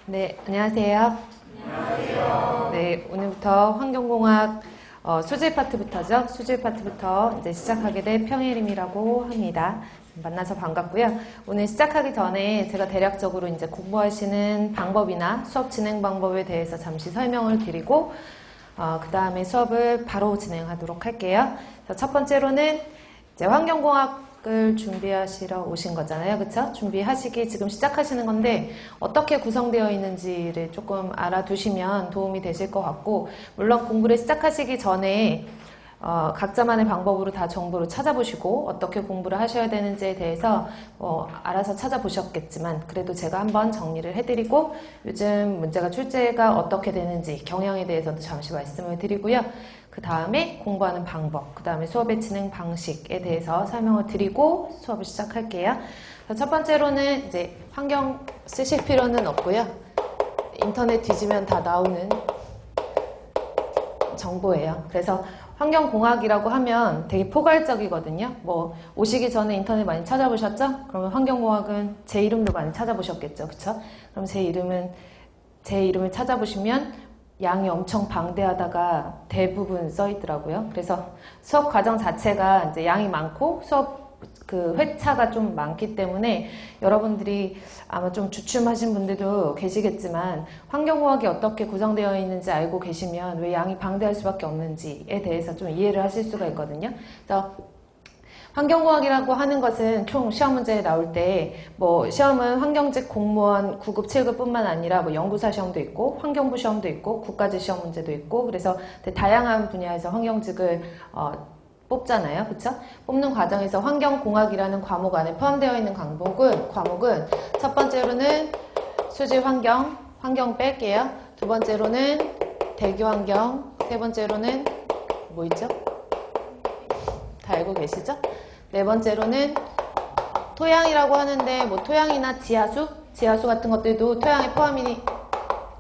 네, 안녕하세요. 안녕하세요. 네, 오늘부터 환경공학 수질 파트부터죠. 수질 파트부터 이제 시작하게 될 평혜림이라고 합니다. 만나서 반갑고요. 오늘 시작하기 전에 제가 대략적으로 이제 공부하시는 방법이나 수업 진행 방법에 대해서 잠시 설명을 드리고 그 다음에 수업을 바로 진행하도록 할게요. 첫 번째로는 이제 환경공학을 준비하시러 오신 거잖아요. 그쵸? 준비하시기 지금 시작하시는 건데 어떻게 구성되어 있는지를 조금 알아두시면 도움이 되실 것 같고, 물론 공부를 시작하시기 전에 각자만의 방법으로 다 정보를 찾아보시고 어떻게 공부를 하셔야 되는지에 대해서 알아서 찾아보셨겠지만, 그래도 제가 한번 정리를 해드리고 요즘 문제가 출제가 어떻게 되는지 경향에 대해서도 잠시 말씀을 드리고요. 그 다음에 공부하는 방법, 그 다음에 수업의 진행 방식에 대해서 설명을 드리고 수업을 시작할게요. 첫 번째로는 이제 환경 쓰실 필요는 없고요. 인터넷 뒤지면 다 나오는 정보예요. 그래서 환경공학이라고 하면 되게 포괄적이거든요. 뭐 오시기 전에 인터넷 많이 찾아보셨죠? 그러면 환경공학은 제 이름도 많이 찾아보셨겠죠, 그쵸? 그럼 제 이름을 찾아보시면 양이 엄청 방대하다가 대부분 써 있더라고요. 그래서 수업 과정 자체가 이제 양이 많고 수업 그 회차가 좀 많기 때문에 여러분들이 아마 좀 주춤하신 분들도 계시겠지만 환경공학이 어떻게 구성되어 있는지 알고 계시면 왜 양이 방대할 수밖에 없는지에 대해서 좀 이해를 하실 수가 있거든요. 그래서 환경공학이라고 하는 것은 총 시험 문제에 나올 때 뭐 시험은 환경직 공무원 9급, 7급뿐만 아니라 뭐 연구사 시험도 있고 환경부 시험도 있고 국가직 시험 문제도 있고, 그래서 되게 다양한 분야에서 환경직을 뽑잖아요. 그쵸? 뽑는 과정에서 환경공학이라는 과목 안에 포함되어 있는 과목은 첫 번째로는 수질환경, 환경 뺄게요. 두 번째로는 대기환경, 세 번째로는 뭐 있죠? 다 알고 계시죠? 네 번째로는 토양이라고 하는데 뭐 토양이나 지하수 같은 것들도 토양에 포함이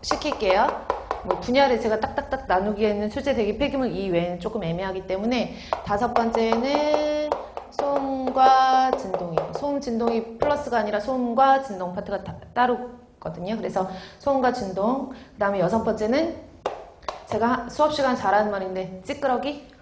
시킬게요. 뭐 분야를 제가 딱딱딱 나누기에는 수질, 대기, 폐기물 이외에는 조금 애매하기 때문에 다섯 번째는 소음과 진동이에요. 소음, 진동이 플러스가 아니라 소음과 진동 파트가 따로거든요. 그래서 소음과 진동. 그 다음에 여섯 번째는 제가 수업 시간 잘하는 말인데 찌끄러기.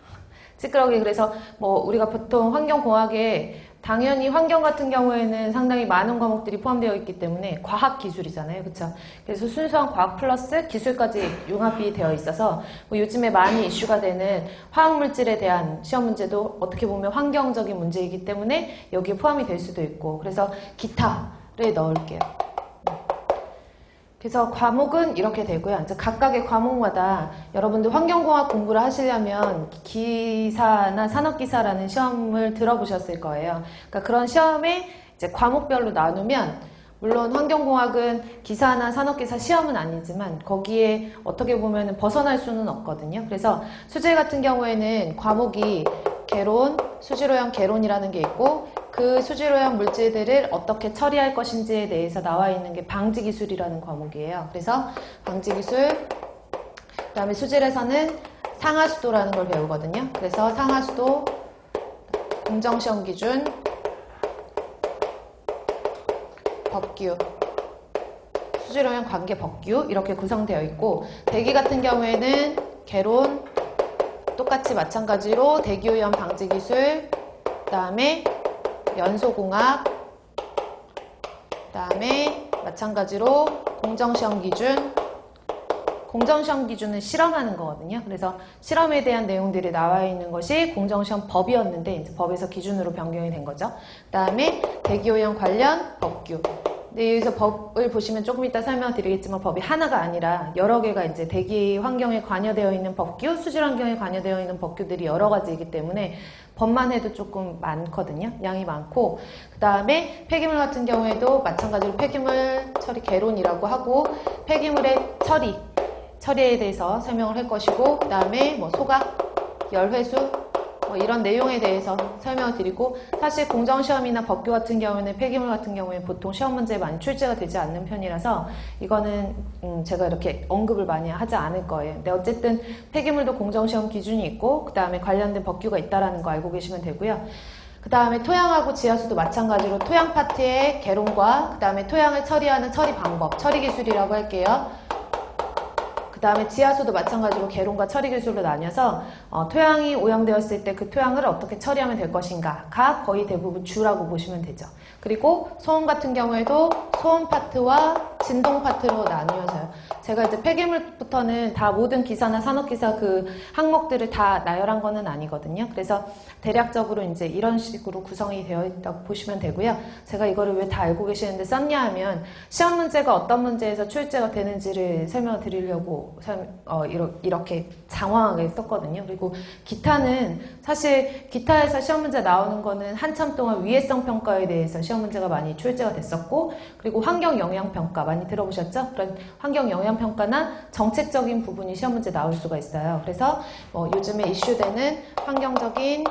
그래서 뭐 우리가 보통 환경공학에 당연히 환경 같은 경우에는 상당히 많은 과목들이 포함되어 있기 때문에 과학기술이잖아요. 그쵸? 그래서 순수한 과학 플러스 기술까지 융합이 되어 있어서 뭐 요즘에 많이 이슈가 되는 화학물질에 대한 시험 문제도 어떻게 보면 환경적인 문제이기 때문에 여기에 포함이 될 수도 있고, 그래서 기타를 넣을게요. 그래서 과목은 이렇게 되고요. 이제 각각의 과목마다 여러분들 환경공학 공부를 하시려면 기사나 산업기사라는 시험을 들어보셨을 거예요. 그러니까 그런 시험에 이제 과목별로 나누면, 물론 환경공학은 기사나 산업기사 시험은 아니지만 거기에 어떻게 보면 벗어날 수는 없거든요. 그래서 수질 같은 경우에는 과목이 개론, 수질오염 개론이라는 게 있고, 그 수질오염 물질들을 어떻게 처리할 것인지에 대해서 나와 있는 게 방지기술이라는 과목이에요. 그래서 방지기술, 그 다음에 수질에서는 상하수도라는 걸 배우거든요. 그래서 상하수도, 공정시험 기준, 법규, 수질오염 관계 법규 이렇게 구성되어 있고, 대기 같은 경우에는 개론, 똑같이 마찬가지로 대기오염 방지기술, 그 다음에 연소공학, 그 다음에 마찬가지로 공정시험 기준. 공정시험 기준은 실험하는 거거든요. 그래서 실험에 대한 내용들이 나와 있는 것이 공정시험 법이었는데 이제 법에서 기준으로 변경이 된 거죠. 그 다음에 대기오염 관련 법규. 근데 여기서 법을 보시면 조금 이따 설명드리겠지만 법이 하나가 아니라 여러 개가 이제 대기 환경에 관여되어 있는 법규, 수질 환경에 관여되어 있는 법규들이 여러 가지이기 때문에 법만 해도 조금 많거든요. 양이 많고, 그 다음에 폐기물 같은 경우에도 마찬가지로 폐기물 처리 개론이라고 하고, 폐기물의 처리에 대해서 설명을 할 것이고, 그 다음에 뭐 소각, 열회수, 뭐 이런 내용에 대해서 설명을 드리고, 사실 공정시험이나 법규 같은 경우에는 폐기물 같은 경우에는 보통 시험 문제에 많이 출제가 되지 않는 편이라서 이거는 제가 이렇게 언급을 많이 하지 않을 거예요. 근데 어쨌든 폐기물도 공정시험 기준이 있고 그 다음에 관련된 법규가 있다라는 거 알고 계시면 되고요. 그 다음에 토양하고 지하수도 마찬가지로 토양 파트의 개론과 그 다음에 토양을 처리하는 처리 방법, 처리 기술이라고 할게요. 그 다음에 지하수도 마찬가지로 개론과 처리 기술로 나뉘어서 토양이 오염되었을 때 그 토양을 어떻게 처리하면 될 것인가가 거의 대부분 주라고 보시면 되죠. 그리고 소음 같은 경우에도 소음 파트와 진동 파트로 나뉘어서요. 제가 이제 폐기물부터는 다 모든 기사나 산업기사 그 항목들을 다 나열한 거는 아니거든요. 그래서 대략적으로 이제 이런 식으로 구성이 되어 있다고 보시면 되고요. 제가 이거를 왜 다 알고 계시는데 썼냐 하면 시험 문제가 어떤 문제에서 출제가 되는지를 설명을 드리려고 이렇게 장황하게 썼거든요. 그리고 기타는 사실 기타에서 시험 문제 나오는 거는 한참 동안 위해성 평가에 대해서 시험 문제가 많이 출제가 됐었고, 그리고 환경 영향 평가 많이 들어보셨죠? 그런 환경 영향 평가나 정책적인 부분이 시험 문제 나올 수가 있어요. 그래서 요즘에 이슈되는 환경적인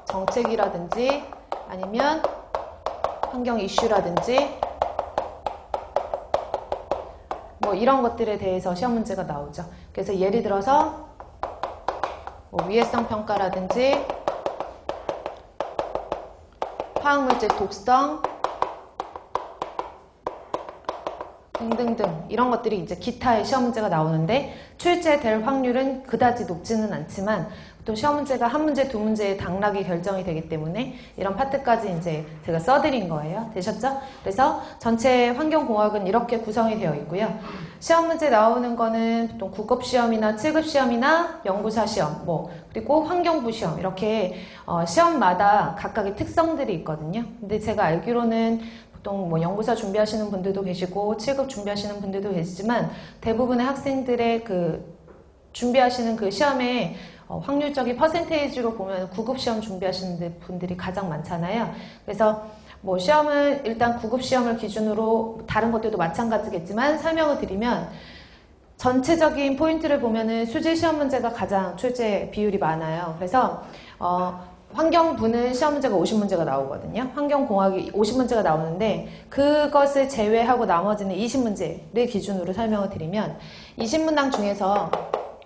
정책이라든지 아니면 환경 이슈라든지 이런 것들에 대해서 시험 문제가 나오죠. 그래서 예를 들어서 위해성 평가라든지 화학물질 독성 등등등 이런 것들이 이제 기타의 시험 문제가 나오는데 출제될 확률은 그다지 높지는 않지만 또 시험 문제가 한 문제, 두 문제의 당락이 결정이 되기 때문에 이런 파트까지 이제 제가 써드린 거예요. 되셨죠? 그래서 전체 환경공학은 이렇게 구성이 되어 있고요. 시험 문제 나오는 거는 보통 9급 시험이나 7급 시험이나 연구사 시험, 그리고 환경부 시험 이렇게 시험마다 각각의 특성들이 있거든요. 근데 제가 알기로는 보통 연구사 준비하시는 분들도 계시고 7급 준비하시는 분들도 계시지만 대부분의 학생들의 그 준비하시는 그 시험에 확률적인 퍼센테이지로 보면 9급 시험 준비하시는 분들이 가장 많잖아요. 그래서 시험을 일단 9급 시험을 기준으로 다른 것들도 마찬가지겠지만 설명을 드리면 전체적인 포인트를 보면은 수질 시험 문제가 가장 출제 비율이 많아요. 그래서 환경부는 시험 문제가 50문제가 나오거든요. 환경공학이 50문제가 나오는데 그것을 제외하고 나머지는 20문제를 기준으로 설명을 드리면 20문항 중에서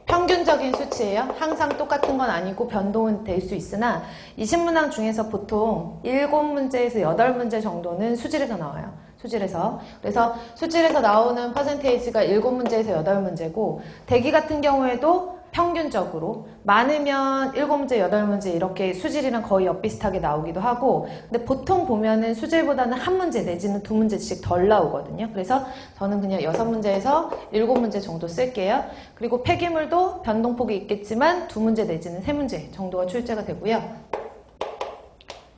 평균적인 수치예요. 항상 똑같은 건 아니고 변동은 될 수 있으나 20문항 중에서 보통 7문제에서 8문제 정도는 수질에서 나와요. 수질에서. 그래서 수질에서 나오는 퍼센테이지가 7문제에서 8문제고 대기 같은 경우에도 평균적으로 많으면 7문제, 8문제 이렇게 수질이랑 거의 엇비슷하게 나오기도 하고 근데 보통 보면은 수질보다는 한 문제 내지는 2문제씩 덜 나오거든요. 그래서 저는 그냥 6문제에서 7문제 정도 쓸게요. 그리고 폐기물도 변동폭이 있겠지만 2문제 내지는 3문제 정도가 출제가 되고요.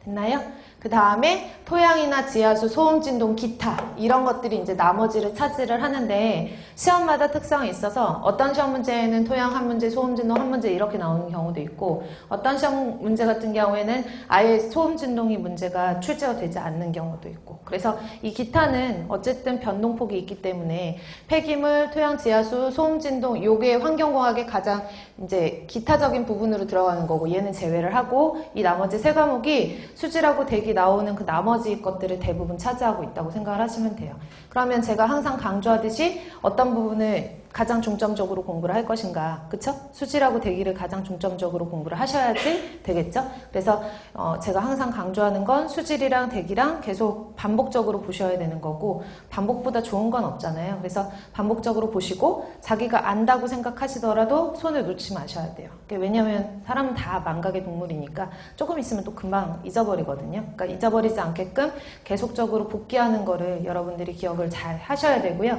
됐나요? 그 다음에 토양이나 지하수, 소음, 진동, 기타 이런 것들이 이제 나머지를 차지를 하는데 시험마다 특성이 있어서 어떤 시험 문제에는 토양 한 문제, 소음, 진동 한 문제 이렇게 나오는 경우도 있고 어떤 시험 문제 같은 경우에는 아예 소음, 진동이 문제가 출제가 되지 않는 경우도 있고 그래서 이 기타는 어쨌든 변동폭이 있기 때문에 폐기물, 토양, 지하수, 소음, 진동 요게 환경공학의 가장 이제 기타적인 부분으로 들어가는 거고 얘는 제외를 하고 이 나머지 세 과목이 수질하고 대기 나오는 그 나머지 것들을 대부분 차지하고 있다고 생각을 하시면 돼요. 그러면 제가 항상 강조하듯이 어떤 부분을 가장 중점적으로 공부를 할 것인가, 그쵸? 수질하고 대기를 가장 중점적으로 공부를 하셔야지 되겠죠? 그래서 제가 항상 강조하는 건 수질이랑 대기랑 계속 반복적으로 보셔야 되는 거고 반복보다 좋은 건 없잖아요. 그래서 반복적으로 보시고 자기가 안다고 생각하시더라도 손을 놓지 마셔야 돼요. 왜냐하면 사람은 다 망각의 동물이니까 조금 있으면 또 금방 잊어버리거든요. 그러니까 잊어버리지 않게끔 계속적으로 복귀하는 거를 여러분들이 기억을 잘 하셔야 되고요.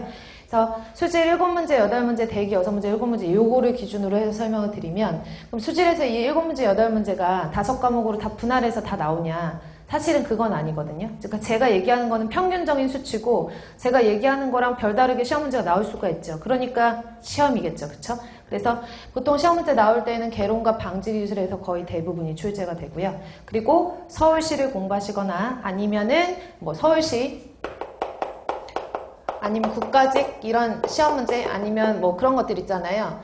그래서 수질 7문제, 8문제, 대기 6문제, 7문제 요거를 기준으로 해서 설명을 드리면 그럼 수질에서 이 7문제, 8문제가 5과목으로 다 분할해서 다 나오냐? 사실은 그건 아니거든요. 그러니까 제가 얘기하는 거는 평균적인 수치고 제가 얘기하는 거랑 별다르게 시험 문제가 나올 수가 있죠. 그러니까 시험이겠죠. 그렇죠? 그래서 보통 시험 문제 나올 때는 개론과 방지 기술에서 거의 대부분이 출제가 되고요. 그리고 서울시를 공부하시거나 아니면은 서울시 아니면 국가직 이런 시험 문제 아니면 그런 것들 있잖아요.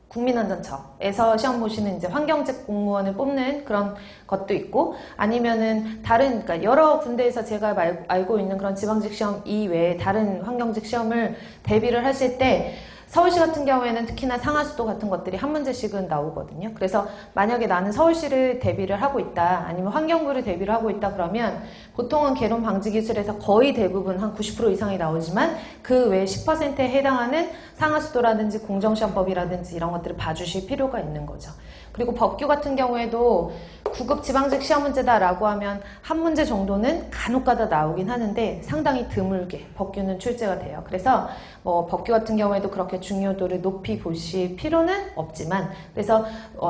국민안전처에서 시험 보시는 이제 환경직 공무원을 뽑는 그런 것도 있고 아니면은 그러니까 여러 군데에서 제가 알고 있는 그런 지방직 시험 이외에 다른 환경직 시험을 대비를 하실 때 서울시 같은 경우에는 특히나 상하수도 같은 것들이 한 문제씩은 나오거든요. 그래서 만약에 나는 서울시를 대비를 하고 있다, 아니면 환경부를 대비를 하고 있다 그러면 보통은 개론 방지 기술에서 거의 대부분 한 90% 이상이 나오지만 그 외 10%에 해당하는 상하수도라든지 공정시험법이라든지 이런 것들을 봐주실 필요가 있는 거죠. 그리고 법규 같은 경우에도 9급 지방직 시험 문제다라고 하면 한 문제 정도는 간혹가다 나오긴 하는데 상당히 드물게 법규는 출제가 돼요. 그래서 뭐 법규 같은 경우에도 그렇게 중요도를 높이 보실 필요는 없지만, 그래서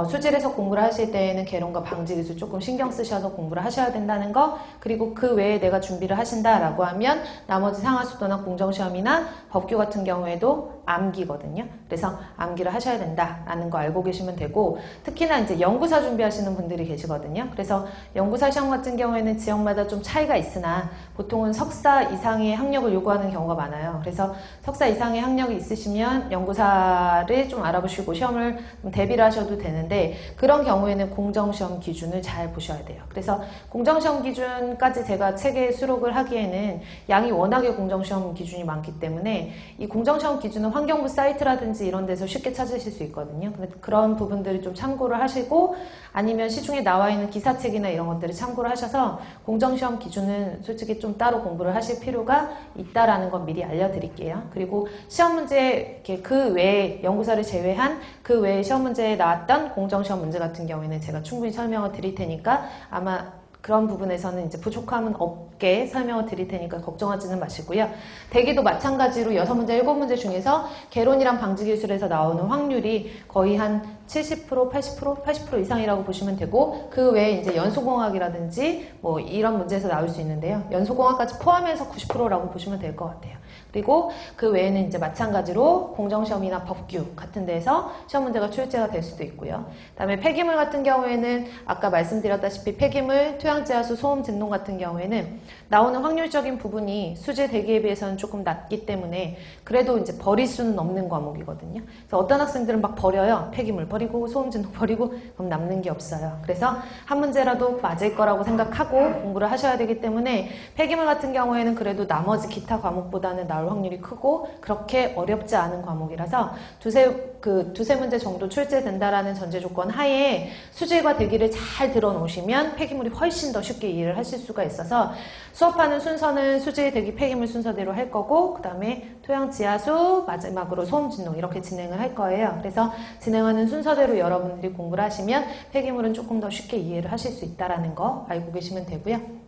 수질에서 공부를 하실 때에는 개론과 방지 기술 조금 신경 쓰셔서 공부를 하셔야 된다는 거, 그리고 그 외에 내가 준비를 하신다라고 하면 나머지 상하수도나 공정시험이나 법규 같은 경우에도 암기거든요. 그래서 암기를 하셔야 된다라는 거 알고 계시면 되고, 특히나 이제 연구사 준비하시는 분들이 계시거든요. 그래서 연구사 시험 같은 경우에는 지역마다 좀 차이가 있으나 보통은 석사 이상의 학력을 요구하는 경우가 많아요. 그래서 석사 이상의 학력이 있으시면 연구사를 좀 알아보시고 시험을 좀 대비를 하셔도 되는데, 그런 경우에는 공정시험 기준을 잘 보셔야 돼요. 그래서 공정시험 기준까지 제가 책에 수록을 하기에는 양이 워낙에 공정시험 기준이 많기 때문에 이 공정시험 기준은 환경부 사이트라든지 이런 데서 쉽게 찾으실 수 있거든요. 그런 부분들을 좀 참고를 하시고, 아니면 시중에 나와 있는 기사책이나 이런 것들을 참고를 하셔서 공정시험 기준은 솔직히 좀 따로 공부를 하실 필요가 있다라는 건 미리 알려드릴게요. 그리고 시험 문제, 그 외에 연구사를 제외한 그 외에 시험 문제에 나왔던 공정시험 문제 같은 경우에는 제가 충분히 설명을 드릴 테니까 아마 그런 부분에서는 이제 부족함은 없게 설명을 드릴 테니까 걱정하지는 마시고요. 대기도 마찬가지로 6문제, 7문제 중에서 개론이랑 방지 기술에서 나오는 확률이 거의 한 70%, 80%, 80% 이상이라고 보시면 되고, 그 외에 이제 연소공학이라든지 뭐 이런 문제에서 나올 수 있는데요. 연소공학까지 포함해서 90%라고 보시면 될 것 같아요. 그리고 그 외에는 이제 마찬가지로 공정시험이나 법규 같은 데서 시험 문제가 출제가 될 수도 있고요. 그다음에 폐기물 같은 경우에는 아까 말씀드렸다시피 폐기물, 토양지하수, 소음, 진동 같은 경우에는 나오는 확률적인 부분이 수질 대기에 비해서는 조금 낮기 때문에 그래도 이제 버릴 수는 없는 과목이거든요. 그래서 어떤 학생들은 막 버려요. 폐기물 버리고 소음, 진동 버리고 그럼 남는 게 없어요. 그래서 한 문제라도 맞을 거라고 생각하고 공부를 하셔야 되기 때문에 폐기물 같은 경우에는 그래도 나머지 기타 과목보다는 나올 확률이 크고 그렇게 어렵지 않은 과목이라서 두세 문제 정도 출제된다라는 전제 조건 하에 수질과 대기를 잘 들어놓으시면 폐기물이 훨씬 더 쉽게 이해를 하실 수가 있어서 수업하는 순서는 수질, 대기, 폐기물 순서대로 할 거고, 그 다음에 토양, 지하수, 마지막으로 소음, 진동 이렇게 진행을 할 거예요. 그래서 진행하는 순서대로 여러분들이 공부를 하시면 폐기물은 조금 더 쉽게 이해를 하실 수 있다는 거 알고 계시면 되고요.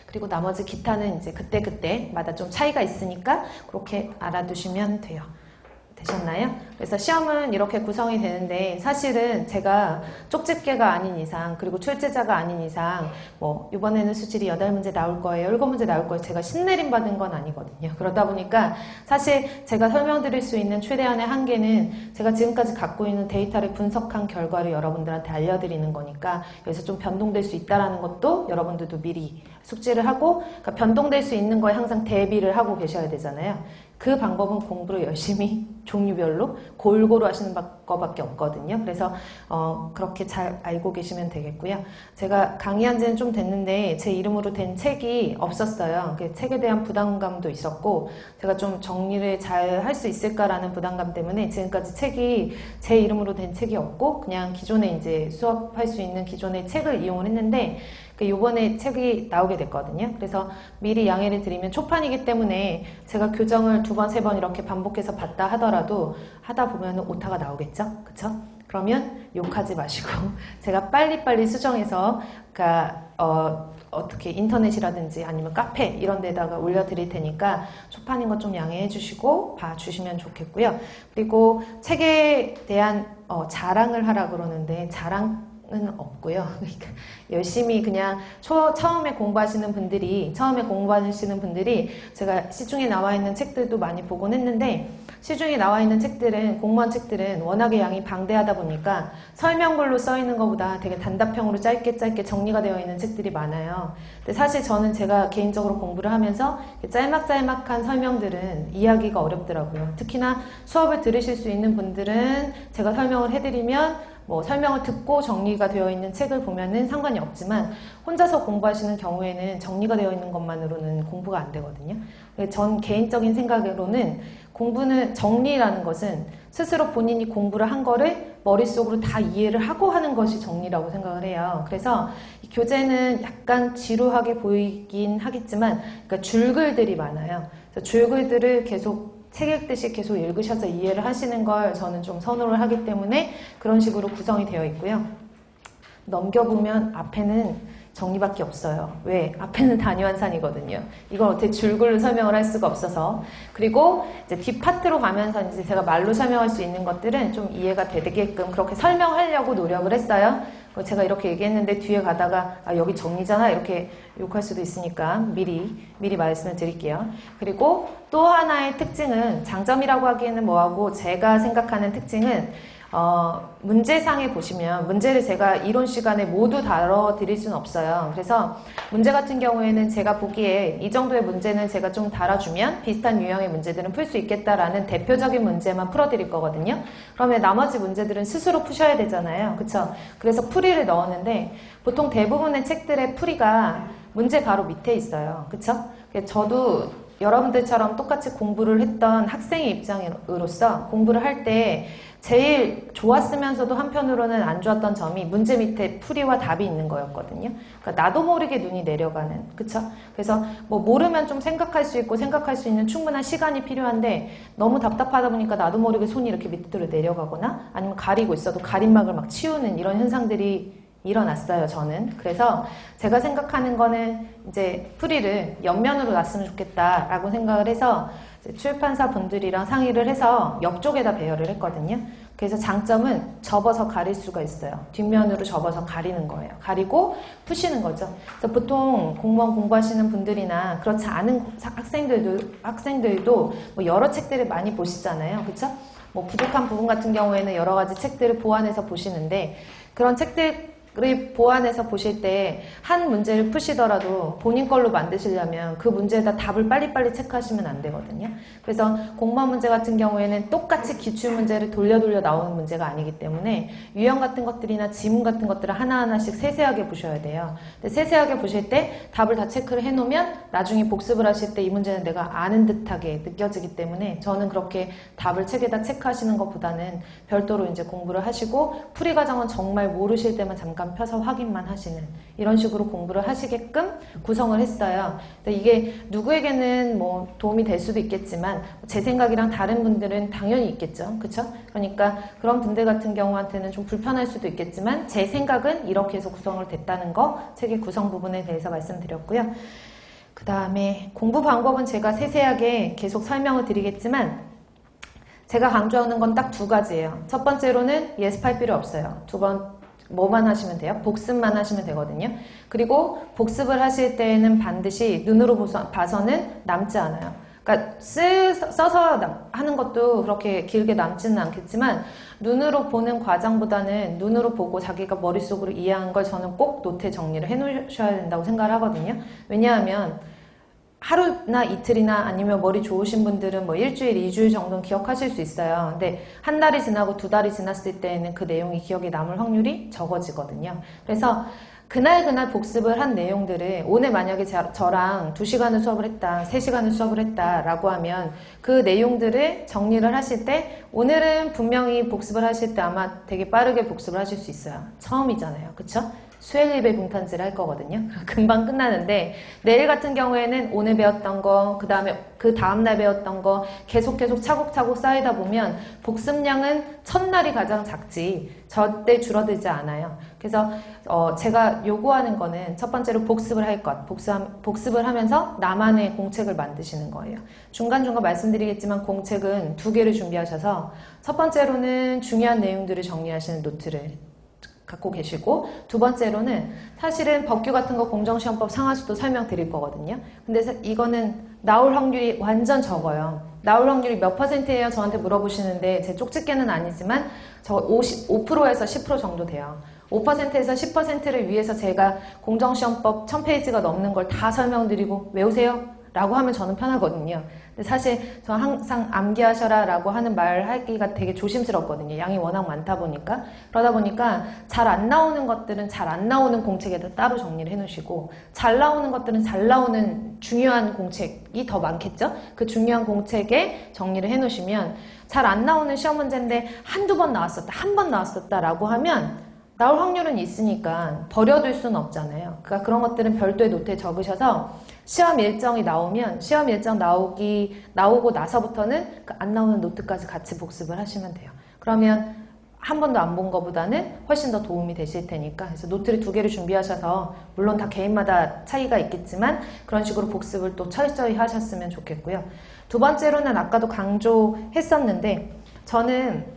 그리고 나머지 기타는 이제 그때마다 좀 차이가 있으니까 그렇게 알아두시면 돼요. 되셨나요? 그래서 시험은 이렇게 구성이 되는데, 사실은 제가 쪽집게가 아닌 이상, 그리고 출제자가 아닌 이상 뭐 이번에는 수질이 8문제 나올 거예요, 7문제 나올 거예요, 제가 신내림 받은 건 아니거든요. 그러다 보니까 사실 제가 설명드릴 수 있는 최대한의 한계는 제가 지금까지 갖고 있는 데이터를 분석한 결과를 여러분들한테 알려드리는 거니까, 여기서 좀 변동될 수 있다는 것도 여러분들도 미리 숙지를 하고, 그러니까 변동될 수 있는 거에 항상 대비를 하고 계셔야 되잖아요. 그 방법은 공부를 열심히 종류별로 골고루 하시는 거밖에 없거든요. 그래서 그렇게 잘 알고 계시면 되겠고요. 제가 강의한 지는 좀 됐는데 제 이름으로 된 책이 없었어요. 그 책에 대한 부담감도 있었고, 제가 좀 정리를 잘 할 수 있을까라는 부담감 때문에 지금까지 책이 제 이름으로 된 책이 없고 그냥 기존에 이제 수업할 수 있는 기존의 책을 이용을 했는데, 요번에 책이 나오게 됐거든요. 그래서 미리 양해를 드리면 초판이기 때문에 제가 교정을 2번, 3번 이렇게 반복해서 봤다 하더라도 하다 보면 오타가 나오겠죠? 그쵸? 그러면 욕하지 마시고 제가 빨리빨리 수정해서 그러니까 어떻게 인터넷이라든지 아니면 카페 이런 데다가 올려드릴 테니까 초판인 것 좀 양해해 주시고 봐주시면 좋겠고요. 그리고 책에 대한 자랑을 하라 그러는데 자랑은 없고요. 그러니까 열심히 그냥 처음에 공부하시는 분들이 제가 시중에 나와 있는 책들도 많이 보곤 했는데, 시중에 나와 있는 책들은, 공무원 책들은 워낙에 양이 방대하다 보니까 설명글로 써 있는 것보다 되게 단답형으로 짧게 정리가 되어 있는 책들이 많아요. 근데 사실 저는 제가 개인적으로 공부를 하면서 짤막짤막한 설명들은 이해하기가 어렵더라고요. 특히나 수업을 들으실 수 있는 분들은 제가 설명을 해드리면 뭐 설명을 듣고 정리가 되어 있는 책을 보면은 상관이 없지만, 혼자서 공부하시는 경우에는 정리가 되어 있는 것만으로는 공부가 안 되거든요. 전 개인적인 생각으로는 공부는 정리라는 것은 스스로 본인이 공부를 한 거를 머릿속으로 다 이해를 하고 하는 것이 정리라고 생각을 해요. 그래서 이 교재는 약간 지루하게 보이긴 하겠지만 그러니까 줄글들이 많아요. 그래서 줄글들을 계속 책 읽듯이 계속 읽으셔서 이해를 하시는 걸 저는 좀 선호를 하기 때문에 그런 식으로 구성이 되어 있고요. 넘겨보면 앞에는 정리밖에 없어요. 왜? 앞에는 단위환산이거든요. 이걸 어떻게 줄글로 설명을 할 수가 없어서. 그리고 이제 뒷파트로 가면서 이제 제가 말로 설명할 수 있는 것들은 좀 이해가 되게끔 그렇게 설명하려고 노력을 했어요. 제가 이렇게 얘기했는데 뒤에 가다가 아 여기 정리잖아 이렇게 욕할 수도 있으니까 미리 말씀을 드릴게요. 그리고 또 하나의 특징은 장점이라고 하기에는 뭐하고 제가 생각하는 특징은 문제상에 보시면 문제를 제가 이론 시간에 모두 다뤄드릴 수는 없어요. 그래서 문제 같은 경우에는 제가 보기에 이 정도의 문제는 제가 좀 다뤄주면 비슷한 유형의 문제들은 풀 수 있겠다라는 대표적인 문제만 풀어드릴 거거든요. 그러면 나머지 문제들은 스스로 푸셔야 되잖아요. 그쵸? 그래서 풀이를 넣었는데 보통 대부분의 책들의 풀이가 문제 바로 밑에 있어요. 그쵸? 저도 여러분들처럼 똑같이 공부를 했던 학생의 입장으로서 공부를 할 때 제일 좋았으면서도 한편으로는 안 좋았던 점이 문제 밑에 풀이와 답이 있는 거였거든요. 그러니까 나도 모르게 눈이 내려가는, 그쵸? 그래서 뭐 모르면 좀 생각할 수 있고 생각할 수 있는 충분한 시간이 필요한데 너무 답답하다 보니까 나도 모르게 손이 이렇게 밑으로 내려가거나 아니면 가리고 있어도 가림막을 막 치우는 이런 현상들이 일어났어요, 저는. 그래서 제가 생각하는 거는 이제 풀이를 옆면으로 놨으면 좋겠다라고 생각을 해서 출판사 분들이랑 상의를 해서 옆쪽에다 배열을 했거든요. 그래서 장점은 접어서 가릴 수가 있어요. 뒷면으로 접어서 가리는 거예요. 가리고 푸시는 거죠. 그래서 보통 공무원 공부하시는 분들이나 그렇지 않은 학생들도 뭐 여러 책들을 많이 보시잖아요. 그쵸? 뭐 부족한 부분 같은 경우에는 여러 가지 책들을 보완해서 보시는데 그런 책들을 보완해서 보실 때 한 문제를 푸시더라도 본인 걸로 만드시려면 그 문제에다 답을 빨리빨리 체크하시면 안 되거든요. 그래서 공무원 문제 같은 경우에는 똑같이 기출문제를 돌려 나오는 문제가 아니기 때문에 유형 같은 것들이나 지문 같은 것들을 하나하나씩 세세하게 보셔야 돼요. 근데 세세하게 보실 때 답을 다 체크를 해놓으면 나중에 복습을 하실 때 이 문제는 내가 아는 듯하게 느껴지기 때문에 저는 그렇게 답을 책에다 체크하시는 것보다는 별도로 이제 공부를 하시고 풀이 과정은 정말 모르실 때만 잠깐 펴서 확인만 하시는 이런 식으로 공부를 하시게끔 구성을 했어요. 이게 누구에게는 뭐 도움이 될 수도 있겠지만 제 생각이랑 다른 분들은 당연히 있겠죠. 그쵸? 그러니까 그런 분들 같은 경우한테는 좀 불편할 수도 있겠지만 제 생각은 이렇게 해서 구성을 됐다는 거 책의 구성 부분에 대해서 말씀드렸고요. 그 다음에 공부 방법은 제가 세세하게 계속 설명을 드리겠지만 제가 강조하는 건 딱 두 가지예요. 첫 번째로는 예습할 필요 없어요. 뭐만 하시면 돼요? 복습만 하시면 되거든요. 그리고 복습을 하실 때에는 반드시 눈으로 봐서는 남지 않아요. 그러니까 써서 하는 것도 그렇게 길게 남지는 않겠지만 눈으로 보는 과정보다는 눈으로 보고 자기가 머릿속으로 이해한 걸 저는 꼭 노트에 정리를 해 놓으셔야 된다고 생각을 하거든요. 왜냐하면 하루나 이틀이나 아니면 머리 좋으신 분들은 뭐 일주일, 2주일 정도는 기억하실 수 있어요. 근데 한 달이 지나고 두 달이 지났을 때에는 그 내용이 기억에 남을 확률이 적어지거든요. 그래서 그날 복습을 한 내용들을 오늘 만약에 저랑 2시간을 수업을 했다, 3시간을 수업을 했다 라고 하면 그 내용들을 정리를 하실 때 오늘은 분명히 복습을 하실 때 아마 되게 빠르게 복습을 하실 수 있어요. 처음이잖아요. 그쵸? 수행일배 붕탄지를 할 거거든요. 금방 끝나는데 내일 같은 경우에는 오늘 배웠던 거, 그 다음날 배웠던 거 계속 차곡차곡 쌓이다 보면 복습량은 첫날이 가장 작지 절대 줄어들지 않아요. 그래서 제가 요구하는 거는 첫 번째로 복습을 할 것, 복습을 하면서 나만의 공책을 만드시는 거예요. 중간중간 말씀드리겠지만 공책은 2개를 준비하셔서 첫 번째로는 중요한 내용들을 정리하시는 노트를 갖고 계시고 두 번째로는 사실은 법규 같은 거 공정시험법 상하수도 설명드릴 거거든요. 근데 이거는 나올 확률이 완전 적어요. 나올 확률이 몇 %예요? 저한테 물어보시는데 제 쪽집게는 아니지만 저 5%에서 10% 정도 돼요. 5%에서 10%를 위해서 제가 공정시험법 1000페이지가 넘는 걸 다 설명드리고 외우세요? 라고 하면 저는 편하거든요. 근데 사실 저는 항상 암기하셔라 라고 하는 말 하기가 되게 조심스럽거든요. 양이 워낙 많다 보니까. 그러다 보니까 잘 안 나오는 것들은 잘 안 나오는 공책에다 따로 정리를 해 놓으시고, 잘 나오는 것들은 잘 나오는 중요한 공책이 더 많겠죠? 그 중요한 공책에 정리를 해 놓으시면, 잘 안 나오는 시험 문제인데 한두 번 나왔었다, 한 번 나왔었다 라고 하면 나올 확률은 있으니까 버려둘 수는 없잖아요. 그러니까 그런 것들은 별도의 노트에 적으셔서 시험 일정이 나오면 시험 일정 나오고 나서부터는 그 안 나오는 노트까지 같이 복습을 하시면 돼요. 그러면 한 번도 안 본 것보다는 훨씬 더 도움이 되실 테니까. 그래서 노트를 2개를 준비하셔서, 물론 다 개인마다 차이가 있겠지만 그런 식으로 복습을 또 철저히 하셨으면 좋겠고요. 두 번째로는 아까도 강조했었는데, 저는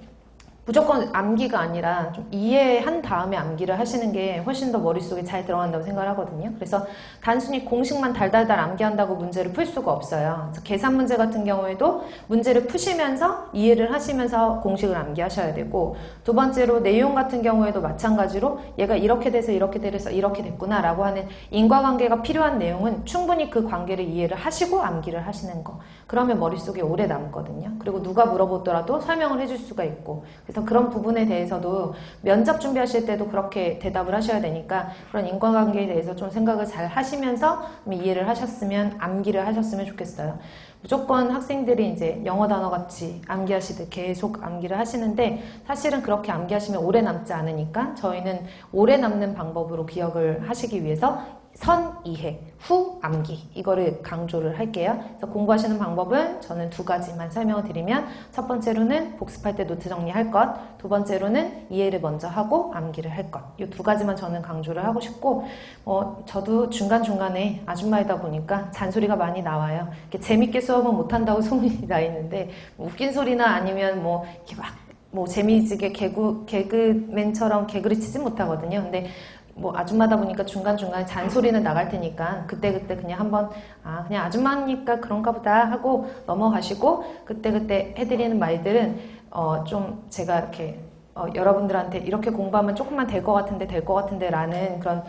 무조건 암기가 아니라 좀 이해한 다음에 암기를 하시는 게 훨씬 더 머릿속에 잘 들어간다고 생각을 하거든요. 그래서 단순히 공식만 달달달 암기한다고 문제를 풀 수가 없어요. 그래서 계산 문제 같은 경우에도 문제를 푸시면서 이해를 하시면서 공식을 암기하셔야 되고, 두 번째로 내용 같은 경우에도 마찬가지로 얘가 이렇게 돼서 이렇게 돼서 이렇게 됐구나 라고 하는 인과관계가 필요한 내용은 충분히 그 관계를 이해를 하시고 암기를 하시는 거. 그러면 머릿속에 오래 남거든요. 그리고 누가 물어보더라도 설명을 해줄 수가 있고, 그래서 그런 부분에 대해서도 면접 준비하실 때도 그렇게 대답을 하셔야 되니까 그런 인과관계에 대해서 좀 생각을 잘 하시면서 이해를 하셨으면, 암기를 하셨으면 좋겠어요. 무조건 학생들이 이제 영어 단어 같이 암기하시듯 계속 암기를 하시는데, 사실은 그렇게 암기하시면 오래 남지 않으니까 저희는 오래 남는 방법으로 기억을 하시기 위해서 선 이해, 후 암기, 이거를 강조를 할게요. 그래서 공부하시는 방법은 저는 2가지만 설명을 드리면, 첫 번째로는 복습할 때 노트 정리할 것, 두 번째로는 이해를 먼저 하고 암기를 할 것. 이 2가지만 저는 강조를 하고 싶고, 저도 중간중간에 아줌마이다 보니까 잔소리가 많이 나와요. 이렇게 재밌게 수업은 못한다고 소문이 나 있는데, 웃긴 소리나 아니면 이렇게 재미지게 개그맨처럼 개그를 치진 못하거든요. 근데 아줌마다 보니까 중간중간에 잔소리는 나갈 테니까 그때그때 그냥 한번 그냥 아줌마니까 그런가 보다 하고 넘어가시고, 그때그때 해드리는 말들은 좀 제가 이렇게 여러분들한테 이렇게 공부하면 조금만 될 것 같은데 라는 그런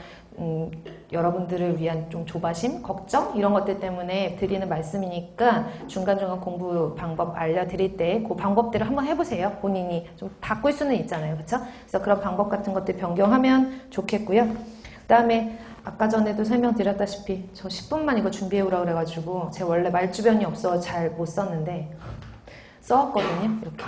여러분들을 위한 좀 조바심, 걱정 이런 것들 때문에 드리는 말씀이니까 중간중간 공부 방법 알려드릴 때 그 방법대로 한번 해보세요. 본인이 좀 바꿀 수는 있잖아요. 그렇죠? 그래서 그런 방법 같은 것들 변경하면 좋겠고요. 그 다음에 아까 전에도 설명드렸다시피 저 10분만 이거 준비해오라 그래가지고 제가 원래 말주변이 없어서 잘 못 썼는데 써왔거든요. 이렇게.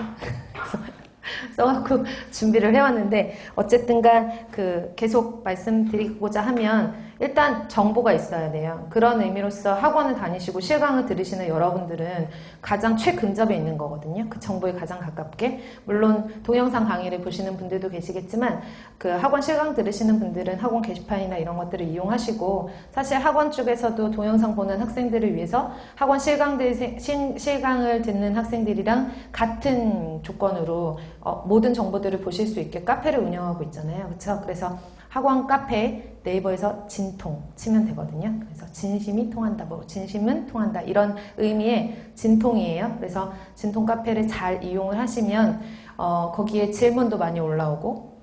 써갖고 준비를 해왔는데, 어쨌든간 계속 말씀드리고자 하면 일단 정보가 있어야 돼요. 그런 의미로서 학원을 다니시고 실강을 들으시는 여러분들은 가장 최근접에 있는 거거든요. 그 정보에 가장 가깝게. 물론 동영상 강의를 보시는 분들도 계시겠지만 그 학원 실강 들으시는 분들은 학원 게시판이나 이런 것들을 이용하시고, 사실 학원 쪽에서도 동영상 보는 학생들을 위해서 학원 실강을 듣는 학생들이랑 같은 조건으로 모든 정보들을 보실 수 있게 카페를 운영하고 있잖아요. 그렇죠? 그래서 학원 카페 네이버에서 진통 치면 되거든요. 그래서 진심이 통한다, 진심은 통한다, 이런 의미의 진통이에요. 그래서 진통 카페를 잘 이용을 하시면 거기에 질문도 많이 올라오고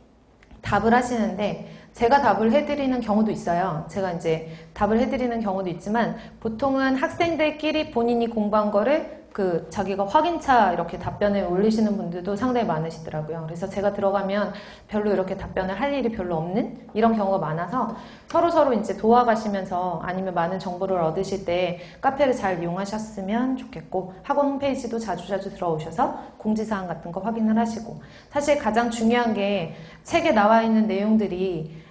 답을 하시는데, 제가 답을 해드리는 경우도 있어요. 제가 이제 답을 해드리는 경우도 있지만 보통은 학생들끼리 본인이 공부한 거를 자기가 확인차 이렇게 답변을 올리시는 분들도 상당히 많으시더라고요. 그래서 제가 들어가면 별로 이렇게 답변을 할 일이 별로 없는 이런 경우가 많아서 서로 이제 도와가시면서 아니면 많은 정보를 얻으실 때 카페를 잘 이용하셨으면 좋겠고, 학원 홈페이지도 자주자주 들어오셔서 공지사항 같은 거 확인을 하시고, 사실 가장 중요한 게 책에 나와 있는 내용들이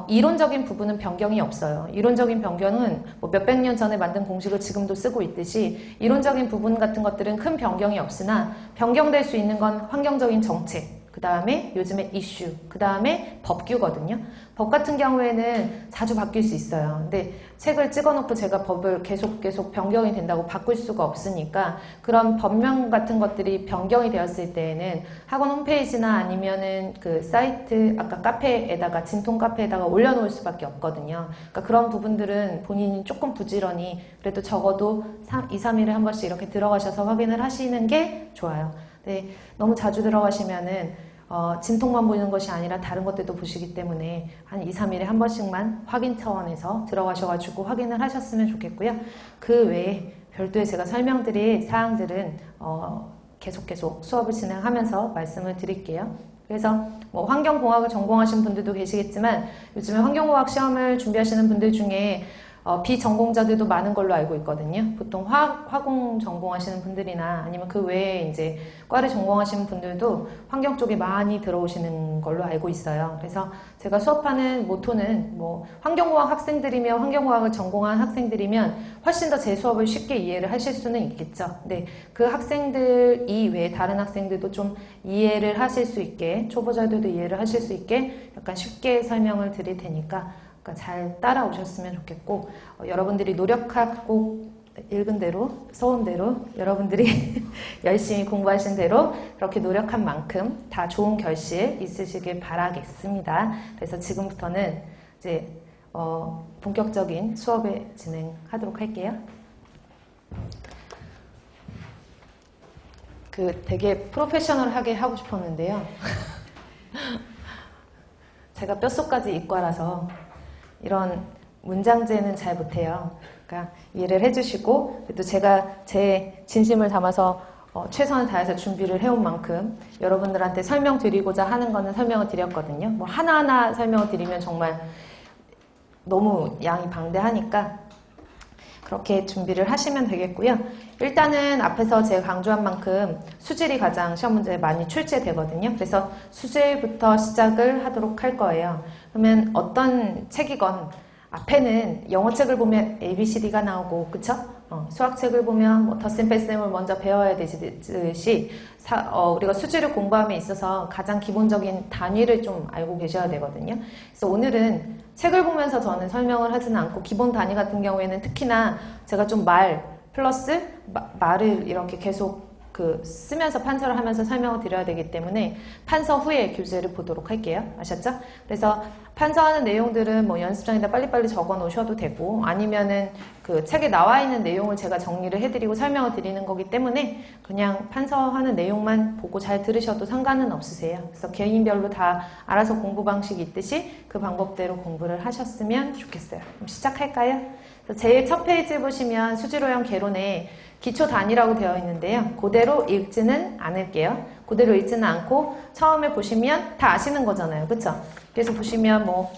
이론적인 부분은 변경이 없어요. 이론적인 변경은 몇백 년 전에 만든 공식을 지금도 쓰고 있듯이 이론적인 부분 같은 것들은 큰 변경이 없으나, 변경될 수 있는 건 환경적인 정책, 그 다음에 요즘에 이슈, 그 다음에 법규거든요. 법 같은 경우에는 자주 바뀔 수 있어요. 근데 책을 찍어놓고 제가 법을 계속 변경이 된다고 바꿀 수가 없으니까, 그런 법령 같은 것들이 변경이 되었을 때에는 학원 홈페이지나 아니면은 그 사이트, 아까 카페에다가, 진통 카페에다가 올려놓을 수밖에 없거든요. 그러니까 그런 부분들은 본인이 조금 부지런히 그래도 적어도 2, 3일에 한 번씩 이렇게 들어가셔서 확인을 하시는 게 좋아요. 네, 너무 자주 들어가시면은 진통만 보이는 것이 아니라 다른 것들도 보시기 때문에 한 2, 3일에 한 번씩만 확인 차원에서 들어가셔가지고 확인을 하셨으면 좋겠고요. 그 외에 별도의 제가 설명드릴 사항들은 계속 수업을 진행하면서 말씀을 드릴게요. 그래서 뭐 환경공학을 전공하신 분들도 계시겠지만 요즘에 환경공학 시험을 준비하시는 분들 중에 비전공자들도 많은 걸로 알고 있거든요. 보통 화공 전공하시는 분들이나 아니면 그 외에 이제 과를 전공하시는 분들도 환경 쪽에 많이 들어오시는 걸로 알고 있어요. 그래서 제가 수업하는 모토는 뭐 환경공학 학생들이며 환경공학을 전공한 학생들이면 훨씬 더 제 수업을 쉽게 이해를 하실 수는 있겠죠. 근데 그 학생들 이외에 다른 학생들도 좀 이해를 하실 수 있게, 초보자들도 이해를 하실 수 있게 약간 쉽게 설명을 드릴 테니까 잘 따라오셨으면 좋겠고, 여러분들이 노력하고 읽은 대로, 써온 대로, 여러분들이 열심히 공부하신 대로 그렇게 노력한 만큼 다 좋은 결실 있으시길 바라겠습니다. 그래서 지금부터는 이제 본격적인 수업을 진행하도록 할게요. 되게 프로페셔널하게 하고 싶었는데요. 제가 뼛속까지 이과라서 이런 문장제는 잘 못해요. 그러니까 이해를 해주시고, 또 제가 제 진심을 담아서 최선을 다해서 준비를 해온 만큼 여러분들한테 설명드리고자 하는 거는 설명을 드렸거든요. 뭐 하나하나 설명을 드리면 정말 너무 양이 방대하니까 그렇게 준비를 하시면 되겠고요. 일단은 앞에서 제가 강조한 만큼 수질이 가장 시험 문제에 많이 출제되거든요. 그래서 수질부터 시작을 하도록 할 거예요. 그러면 어떤 책이건 앞에는 영어책을 보면 ABCD가 나오고, 그쵸? 수학책을 보면 뭐 덧셈 뺄셈을 먼저 배워야 되듯이 우리가 수질을 공부함에 있어서 가장 기본적인 단위를 좀 알고 계셔야 되거든요. 그래서 오늘은 책을 보면서 저는 설명을 하지는 않고, 기본 단위 같은 경우에는 특히나 제가 좀 플러스 말을 이렇게 계속 쓰면서 판서를 하면서 설명을 드려야 되기 때문에 판서 후에 교재를 보도록 할게요. 아셨죠? 그래서 판서하는 내용들은 뭐 연습장에다 빨리빨리 적어 놓으셔도 되고, 아니면은 그 책에 나와 있는 내용을 제가 정리를 해드리고 설명을 드리는 거기 때문에 그냥 판서하는 내용만 보고 잘 들으셔도 상관은 없으세요. 그래서 개인별로 다 알아서 공부 방식이 있듯이 그 방법대로 공부를 하셨으면 좋겠어요. 그럼 시작할까요? 제일 첫 페이지 보시면 수질오형 개론에 기초 단위라고 되어 있는데요. 그대로 읽지는 않을게요. 그대로 읽지는 않고 처음에 보시면 다 아시는 거잖아요. 그쵸? 그래서 보시면 뭐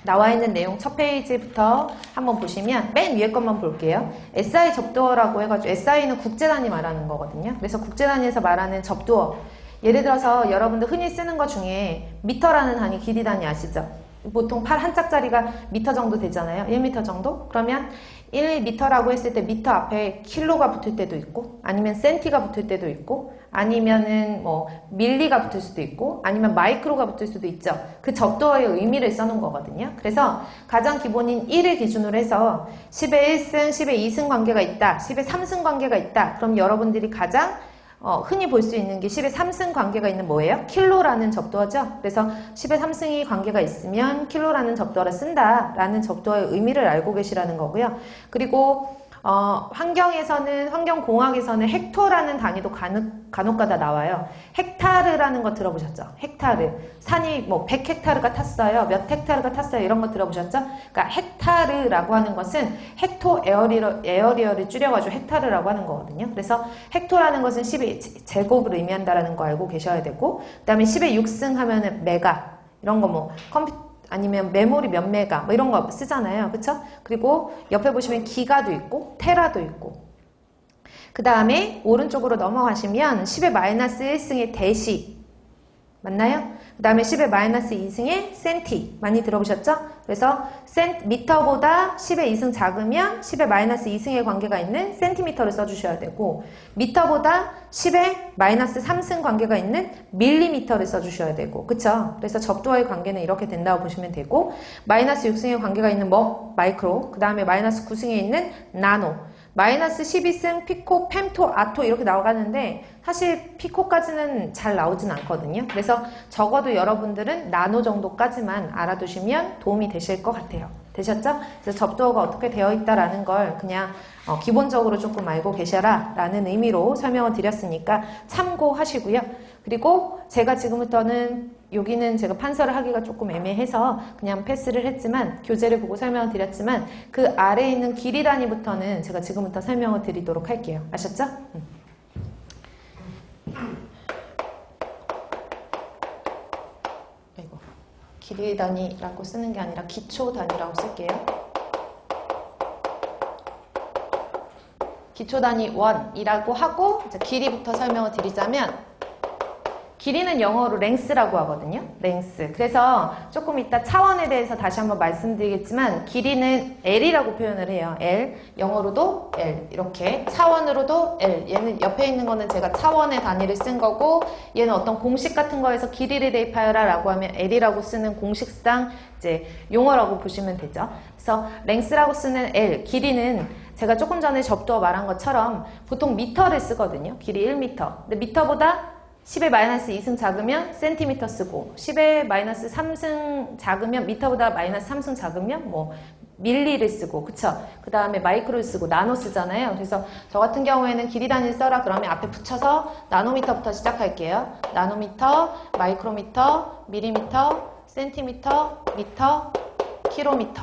나와 있는 내용 첫 페이지부터 한번 보시면 맨 위에 것만 볼게요. SI 접두어라고 해가지고, SI는 국제단위 말하는 거거든요. 그래서 국제단위에서 말하는 접두어, 예를 들어서 여러분들 흔히 쓰는 것 중에 미터라는 단위, 길이 단위 아시죠? 보통 팔 한 짝짜리가 미터 정도 되잖아요. 1미터 정도? 그러면 1미터라고 했을 때 미터 앞에 킬로가 붙을 때도 있고, 아니면 센티가 붙을 때도 있고, 아니면은 뭐 밀리가 붙을 수도 있고, 아니면 마이크로가 붙을 수도 있죠. 그 접두어의 의미를 써놓은 거거든요. 그래서 가장 기본인 1을 기준으로 해서 10의 1승, 10의 2승 관계가 있다, 10의 3승 관계가 있다. 그럼 여러분들이 가장 흔히 볼 수 있는 게 10의 3승 관계가 있는 뭐예요? 킬로라는 접두어죠. 그래서 10의 3승이 관계가 있으면 킬로라는 접두어를 쓴다라는 접두어의 의미를 알고 계시라는 거고요. 그리고 환경공학에서는 헥토라는 단위도 간혹가다 나와요. 헥타르라는 거 들어보셨죠? 헥타르. 산이 뭐 100헥타르가 탔어요. 몇 헥타르가 탔어요. 이런 거 들어보셨죠? 그러니까 헥타르라고 하는 것은 헥토 에어리어를 줄여가지고 헥타르라고 하는 거거든요. 그래서 헥토라는 것은 10의 제곱을 의미한다라는 거 알고 계셔야 되고, 그 다음에 10의 6승 하면은 메가. 이런 거 뭐 아니면 메모리 몇 메가 뭐 이런 거 쓰잖아요. 그쵸? 그리고 옆에 보시면 기가도 있고 테라도 있고, 그 다음에 오른쪽으로 넘어가시면 10의 마이너스 1승의 대시 맞나요? 그 다음에 10의 마이너스 2승의 센티 많이 들어보셨죠? 그래서 미터보다 10의 2승 작으면 10의 마이너스 2승의 관계가 있는 센티미터를 써주셔야 되고, 미터보다 10의 마이너스 3승 관계가 있는 밀리미터를 써주셔야 되고, 그쵸? 그래서 접두어의 관계는 이렇게 된다고 보시면 되고, 마이너스 6승의 관계가 있는 마이크로, 그 다음에 마이너스 9승에 있는 나노, 마이너스 12승, 피코, 펜토, 아토 이렇게 나가는데 사실 피코까지는 잘 나오진 않거든요. 그래서 적어도 여러분들은 나노 정도까지만 알아두시면 도움이 되실 것 같아요. 되셨죠? 그래서 접두어가 어떻게 되어 있다라는 걸 그냥 기본적으로 조금 알고 계셔라 라는 의미로 설명을 드렸으니까 참고하시고요. 그리고 제가 지금부터는 여기는 제가 판서를 하기가 조금 애매해서 그냥 패스를 했지만 교재를 보고 설명을 드렸지만 그 아래에 있는 길이 단위부터는 제가 지금부터 설명을 드리도록 할게요. 아셨죠? 아이고, 길이 단위라고 쓰는 게 아니라 기초 단위라고 쓸게요. 기초 단위 1이라고 하고 이제 길이부터 설명을 드리자면 길이는 영어로 랭스라고 하거든요. 랭스. 그래서 조금 이따 차원에 대해서 다시 한번 말씀드리겠지만 길이는 L이라고 표현을 해요. L. 영어로도 L. 이렇게 차원으로도 L. 얘는 옆에 있는 거는 제가 차원의 단위를 쓴 거고 얘는 어떤 공식 같은 거에서 길이를 대입하여라 라고 하면 L이라고 쓰는 공식상 이제 용어라고 보시면 되죠. 그래서 랭스라고 쓰는 L. 길이는 제가 조금 전에 접두어 말한 것처럼 보통 미터를 쓰거든요. 길이 1미터. 근데 미터보다 10의 마이너스 2승 작으면 센티미터 쓰고 10의 마이너스 3승 작으면 미터보다 마이너스 3승 작으면 뭐 밀리를 쓰고 그쵸? 그 다음에 마이크로를 쓰고 나노 쓰잖아요. 그래서 저 같은 경우에는 길이 단위를 써라 그러면 앞에 붙여서 나노미터부터 시작할게요. 나노미터, 마이크로미터, 밀리미터, 센티미터, 미터, 킬로미터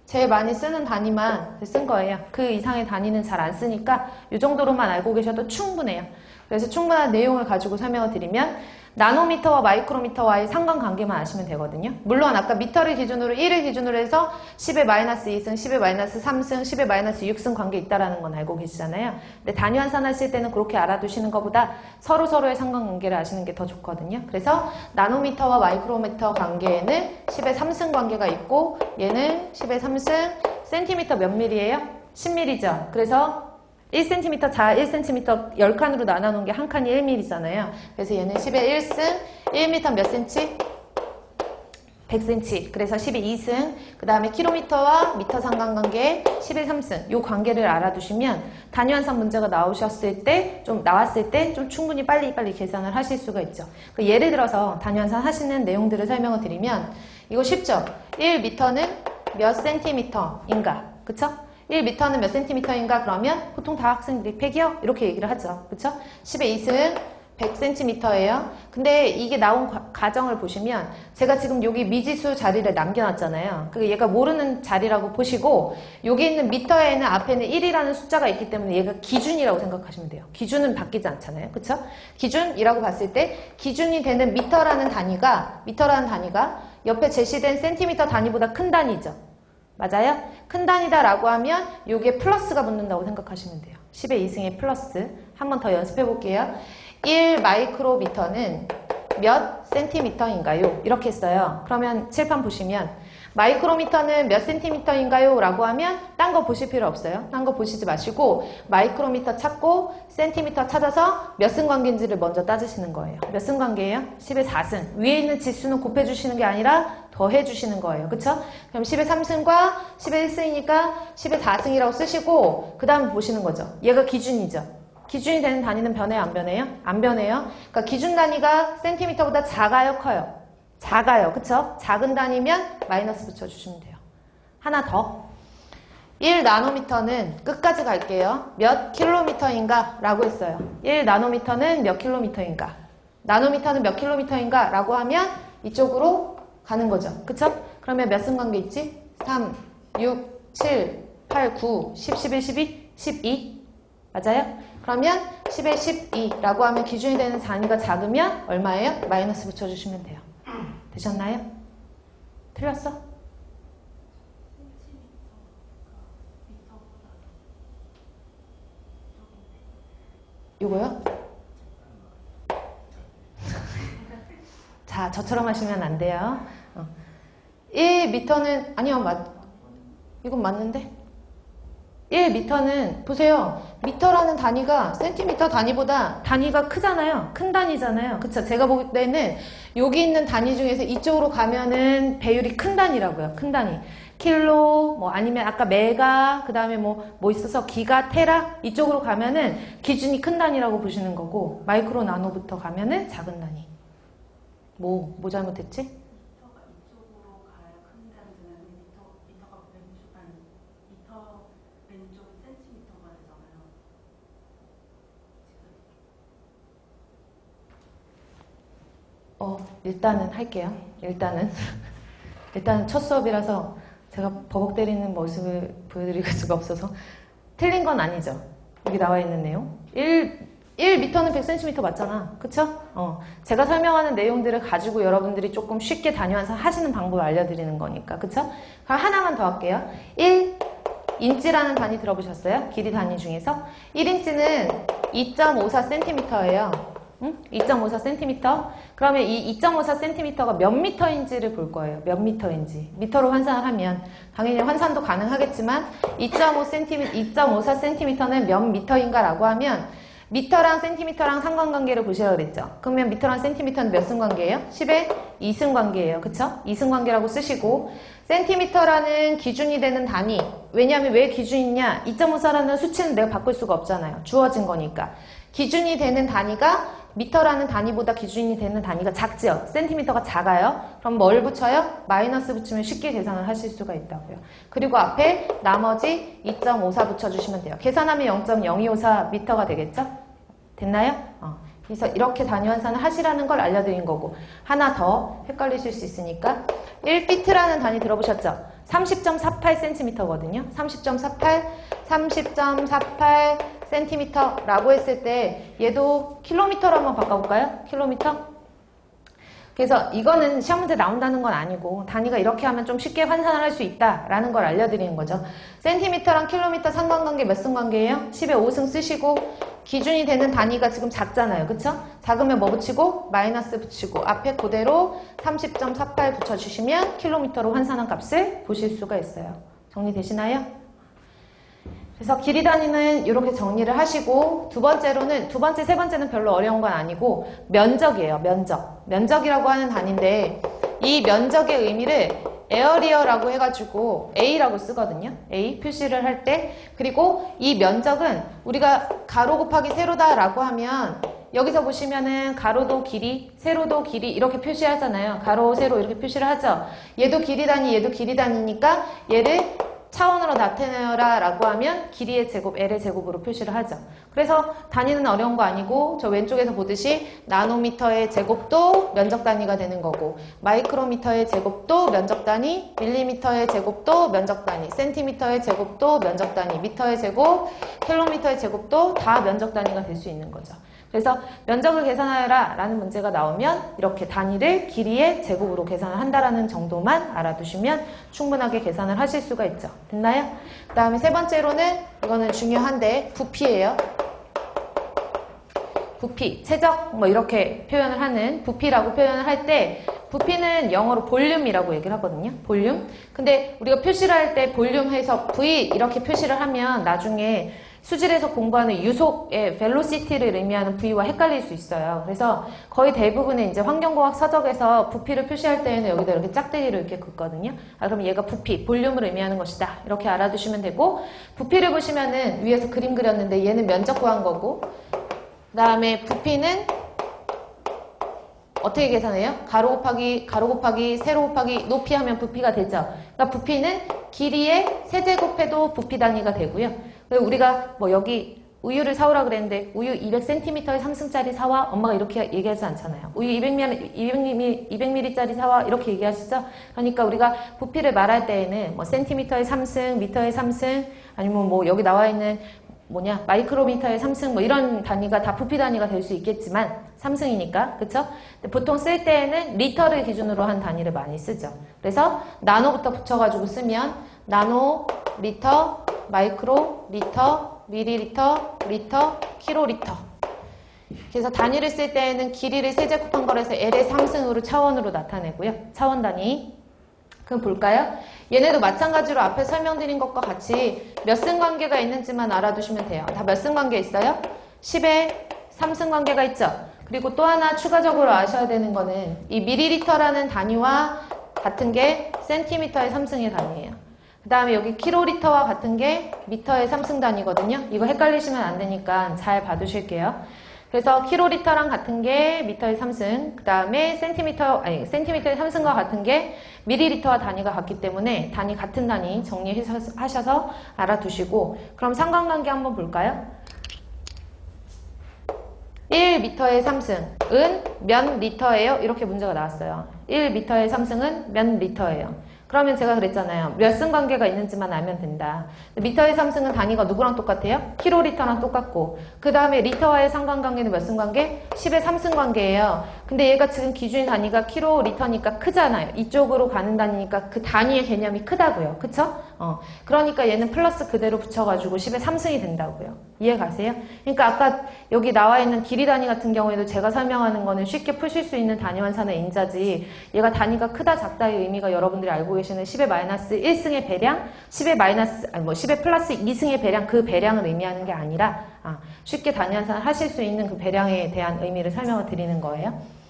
제일 많이 쓰는 단위만 쓴 거예요. 그 이상의 단위는 잘 안 쓰니까 이 정도로만 알고 계셔도 충분해요. 그래서 충분한 내용을 가지고 설명을 드리면 나노미터와 마이크로미터와의 상관관계만 아시면 되거든요. 물론 아까 미터를 기준으로 1을 기준으로 해서 10의 마이너스 2승, 10의 마이너스 3승, 10의 마이너스 6승 관계 있다라는 건 알고 계시잖아요. 근데 단위 환산하실 때는 그렇게 알아두시는 것보다 서로서로의 상관관계를 아시는 게 더 좋거든요. 그래서 나노미터와 마이크로미터 관계에는 10의 3승 관계가 있고 얘는 10의 3승, 센티미터 몇 밀리예요? 10밀리죠. 그래서 1cm 자 1cm 10칸으로 나눠놓은 게 한 칸이 1mm잖아요. 그래서 얘는 10의 1승, 1m 몇 cm? 100cm. 그래서 10의 2승, 그 다음에 킬로미터와 미터 상관관계 10의 3승. 요 관계를 알아두시면 단위환산 문제가 나왔을 때 좀 충분히 빨리 계산을 하실 수가 있죠. 그 예를 들어서 단위환산 하시는 내용들을 설명을 드리면 이거 쉽죠? 1m는 몇 센티미터인가? 그쵸? 1m는 몇 센티미터인가? 그러면 보통 다 학생들이 100이요? 이렇게 얘기를 하죠. 그쵸? 10의 2승 100cm예요. 근데 이게 나온 과정을 보시면 제가 지금 여기 미지수 자리를 남겨놨잖아요. 그 얘가 모르는 자리라고 보시고 여기 있는 미터에는 앞에는 1이라는 숫자가 있기 때문에 얘가 기준이라고 생각하시면 돼요. 기준은 바뀌지 않잖아요. 그쵸? 기준이라고 봤을 때 기준이 되는 미터라는 단위가 옆에 제시된 센티미터 단위보다 큰 단위죠. 맞아요? 큰 단위다라고 하면 요게 플러스가 붙는다고 생각하시면 돼요. 10의 2승의 플러스. 한 번 더 연습해 볼게요. 1 마이크로미터는 몇 센티미터인가요? 이렇게 했어요. 그러면 칠판 보시면 마이크로미터는 몇 센티미터인가요? 라고 하면 딴 거 보실 필요 없어요. 딴 거 보시지 마시고 마이크로미터 찾고 센티미터 찾아서 몇 승 관계인지를 먼저 따지시는 거예요. 몇 승 관계예요? 10의 4승. 위에 있는 지수는 곱해주시는 게 아니라 더해주시는 거예요. 그쵸? 그럼 10의 3승과 10의 1승이니까 10의 4승이라고 쓰시고 그 다음 보시는 거죠. 얘가 기준이죠. 기준이 되는 단위는 변해요? 안 변해요? 안 변해요. 그러니까 기준 단위가 센티미터보다 작아요? 커요? 작아요. 그쵸? 작은 단위면 마이너스 붙여주시면 돼요. 하나 더. 1나노미터는 끝까지 갈게요. 몇 킬로미터인가? 라고 했어요. 1나노미터는 몇 킬로미터인가? 나노미터는 몇 킬로미터인가? 라고 하면 이쪽으로 가는 거죠. 그쵸? 그러면 몇 승 관계 있지? 3, 6, 7, 8, 9, 10, 11, 12, 12. 맞아요? 그러면 10에 12라고 하면 기준이 되는 단위가 작으면 얼마예요? 마이너스 붙여주시면 돼요. 되셨나요? 틀렸어? 이거요? 자, 저처럼 하시면 안 돼요. 1m는 아니요, 이건 맞는데? 1m는 보세요. 미터라는 단위가 센티미터 단위보다 단위가 크잖아요. 큰 단위잖아요. 그쵸? 제가 볼 때는 여기 있는 단위 중에서 이쪽으로 가면은 배율이 큰 단위라고요. 큰 단위. 킬로, 뭐 아니면 아까 메가, 그 다음에 뭐 있어서 기가, 테라 이쪽으로 가면은 기준이 큰 단위라고 보시는 거고 마이크로 나노부터 가면은 작은 단위. 뭐 잘못했지? 일단은 할게요. 일단은 첫 수업이라서 제가 버벅 때리는 모습을 보여드릴 수가 없어서 틀린 건 아니죠. 여기 나와 있는 내용 1m는 100cm 맞잖아. 그쵸? 제가 설명하는 내용들을 가지고 여러분들이 조금 쉽게 단위환산 하시는 방법을 알려드리는 거니까. 그쵸? 그럼 하나만 더 할게요. 1인치라는 단위 들어보셨어요? 길이 단위 중에서 1인치는 2.54cm예요. 2.54cm? 그러면 이 2.54cm가 몇 미터인지를 볼 거예요. 몇 미터인지. 미터로 환산을 하면 당연히 환산도 가능하겠지만 2.54cm는 몇 미터인가 라고 하면 미터랑 센티미터랑 상관관계를 보셔야 그랬죠. 그러면 미터랑 센티미터는 몇 승관계예요? 10의 2승관계예요. 그쵸? 2승관계라고 쓰시고 센티미터라는 기준이 되는 단위. 왜냐하면 왜 기준이냐? 2.54라는 수치는 내가 바꿀 수가 없잖아요. 주어진 거니까. 기준이 되는 단위가 미터라는 단위보다 기준이 되는 단위가 작죠? 센티미터가 작아요? 그럼 뭘 붙여요? 마이너스 붙이면 쉽게 계산을 하실 수가 있다고요. 그리고 앞에 나머지 2.54 붙여주시면 돼요. 계산하면 0.0254 미터가 되겠죠? 됐나요? 그래서 이렇게 단위 환산을 하시라는 걸 알려드린 거고 하나 더 헷갈리실 수 있으니까 1피트라는 단위 들어보셨죠? 30.48cm거든요. 30.48cm라고 했을 때 얘도 킬로미터로 한번 바꿔볼까요? 킬로미터? 그래서 이거는 시험 문제 나온다는 건 아니고 단위가 이렇게 하면 좀 쉽게 환산을 할 수 있다라는 걸 알려드리는 거죠. 센티미터랑 킬로미터 상관관계 몇 승관계예요? 10의 5승 쓰시고 기준이 되는 단위가 지금 작잖아요. 그쵸? 작으면 뭐 붙이고? 마이너스 붙이고 앞에 그대로 30.48 붙여주시면 킬로미터로 환산한 값을 보실 수가 있어요. 정리되시나요? 그래서 길이 단위는 이렇게 정리를 하시고 두 번째, 세 번째는 별로 어려운 건 아니고 면적이에요. 면적이라고 하는 단위인데 이 면적의 의미를 에어리어라고 해가지고 A라고 쓰거든요. A 표시를 할 때 그리고 이 면적은 우리가 가로 곱하기 세로다 라고 하면 여기서 보시면은 가로도 길이, 세로도 길이 이렇게 표시하잖아요. 가로, 세로 이렇게 표시를 하죠. 얘도 길이 단위, 얘도 길이 단위니까 얘를 차원으로 나타내라 라고 하면 길이의 제곱, L의 제곱으로 표시를 하죠. 그래서 단위는 어려운 거 아니고 저 왼쪽에서 보듯이 나노미터의 제곱도 면적 단위가 되는 거고 마이크로미터의 제곱도 면적 단위, 밀리미터의 제곱도 면적 단위, 센티미터의 제곱도 면적 단위, 미터의 제곱, 킬로미터의 제곱도 다 면적 단위가 될 수 있는 거죠. 그래서 면적을 계산하여라 라는 문제가 나오면 이렇게 단위를 길이의 제곱으로 계산을 한다라는 정도만 알아두시면 충분하게 계산을 하실 수가 있죠. 됐나요? 그 다음에 세 번째로는 이거는 중요한데 부피예요. 부피, 최적 뭐 이렇게 표현을 하는 부피라고 표현을 할 때 부피는 영어로 볼륨이라고 얘기를 하거든요. 볼륨. 근데 우리가 표시를 할 때 볼륨 해서 V 이렇게 표시를 하면 나중에 수질에서 공부하는 유속의 벨로시티를 의미하는 V와 헷갈릴 수 있어요. 그래서 거의 대부분의 이제 환경공학 서적에서 부피를 표시할 때에는 여기다 이렇게 짝대기를 이렇게 긋거든요. 그럼 얘가 부피, 볼륨을 의미하는 것이다. 이렇게 알아두시면 되고 부피를 보시면은 위에서 그림 그렸는데 얘는 면적 구한 거고 그 다음에 부피는 어떻게 계산해요? 가로 곱하기 세로 곱하기 높이 하면 부피가 되죠. 그러니까 부피는 길이의 세제곱해도 부피 단위가 되고요. 우리가 뭐 여기 우유를 사오라 그랬는데 우유 200cm의 3승짜리 사와? 엄마가 이렇게 얘기하지 않잖아요. 우유 200ml짜리 사와? 이렇게 얘기하시죠? 그러니까 우리가 부피를 말할 때에는 뭐 센티미터의 3승, 미터의 3승 아니면 뭐 여기 나와 있는 마이크로미터의 3승 뭐 이런 단위가 다 부피 단위가 될 수 있겠지만 3승이니까 그쵸? 보통 쓸 때에는 리터를 기준으로 한 단위를 많이 쓰죠. 그래서 나노부터 붙여가지고 쓰면 나노, 리터, 마이크로, 리터, 미리리터, 리터, 킬로리터. 그래서 단위를 쓸 때에는 길이를 세제곱한 거라서 L의 3승으로 차원으로 나타내고요. 차원 단위. 그럼 볼까요? 얘네도 마찬가지로 앞에 설명드린 것과 같이 몇 승 관계가 있는지만 알아두시면 돼요. 다 몇 승 관계 있어요? 10에 3승 관계가 있죠. 그리고 또 하나 추가적으로 아셔야 되는 거는 이 밀리리터라는 단위와 같은 게 센티미터의 3승의 단위예요. 그 다음에 여기 킬로리터와 같은 게 미터의 3승 단위거든요. 이거 헷갈리시면 안 되니까 잘 봐두실게요. 그래서 킬로리터랑 같은 게 미터의 3승, 그 다음에 센티미터의 3승과 같은 게 밀리리터와 단위가 같기 때문에 단위 같은 단위 정리하셔서 알아두시고 그럼 상관관계 한번 볼까요? 1 1m의 삼승은 몇 리터예요? 이렇게 문제가 나왔어요. 1m의 삼승은 몇 리터예요? 그러면 제가 그랬잖아요. 몇 승 관계가 있는지만 알면 된다. 미터의 삼승은 단위가 누구랑 똑같아요? 킬로리터랑 똑같고, 그 다음에 리터와의 상관관계는 몇 승 관계? 10의 3승 관계예요. 근데 얘가 지금 기준 단위가 킬로리터니까 크잖아요. 이쪽으로 가는 단위니까 그 단위의 개념이 크다고요. 그쵸? 그러니까 얘는 플러스 그대로 붙여가지고 10의 3승이 된다고요. 이해 가세요? 그러니까 아까 여기 나와 있는 길이 단위 같은 경우에도 제가 설명하는 거는 쉽게 푸실 수 있는 단위 환산의 인자지, 얘가 단위가 크다 작다의 의미가 여러분들이 알고 계시는 10의 마이너스 1승의 배량, 10의 플러스 2승의 배량, 그 배량을 의미하는 게 아니라 쉽게 단위 환산을 하실 수 있는 그 배량에 대한 의미를 설명을 드리는 거예요.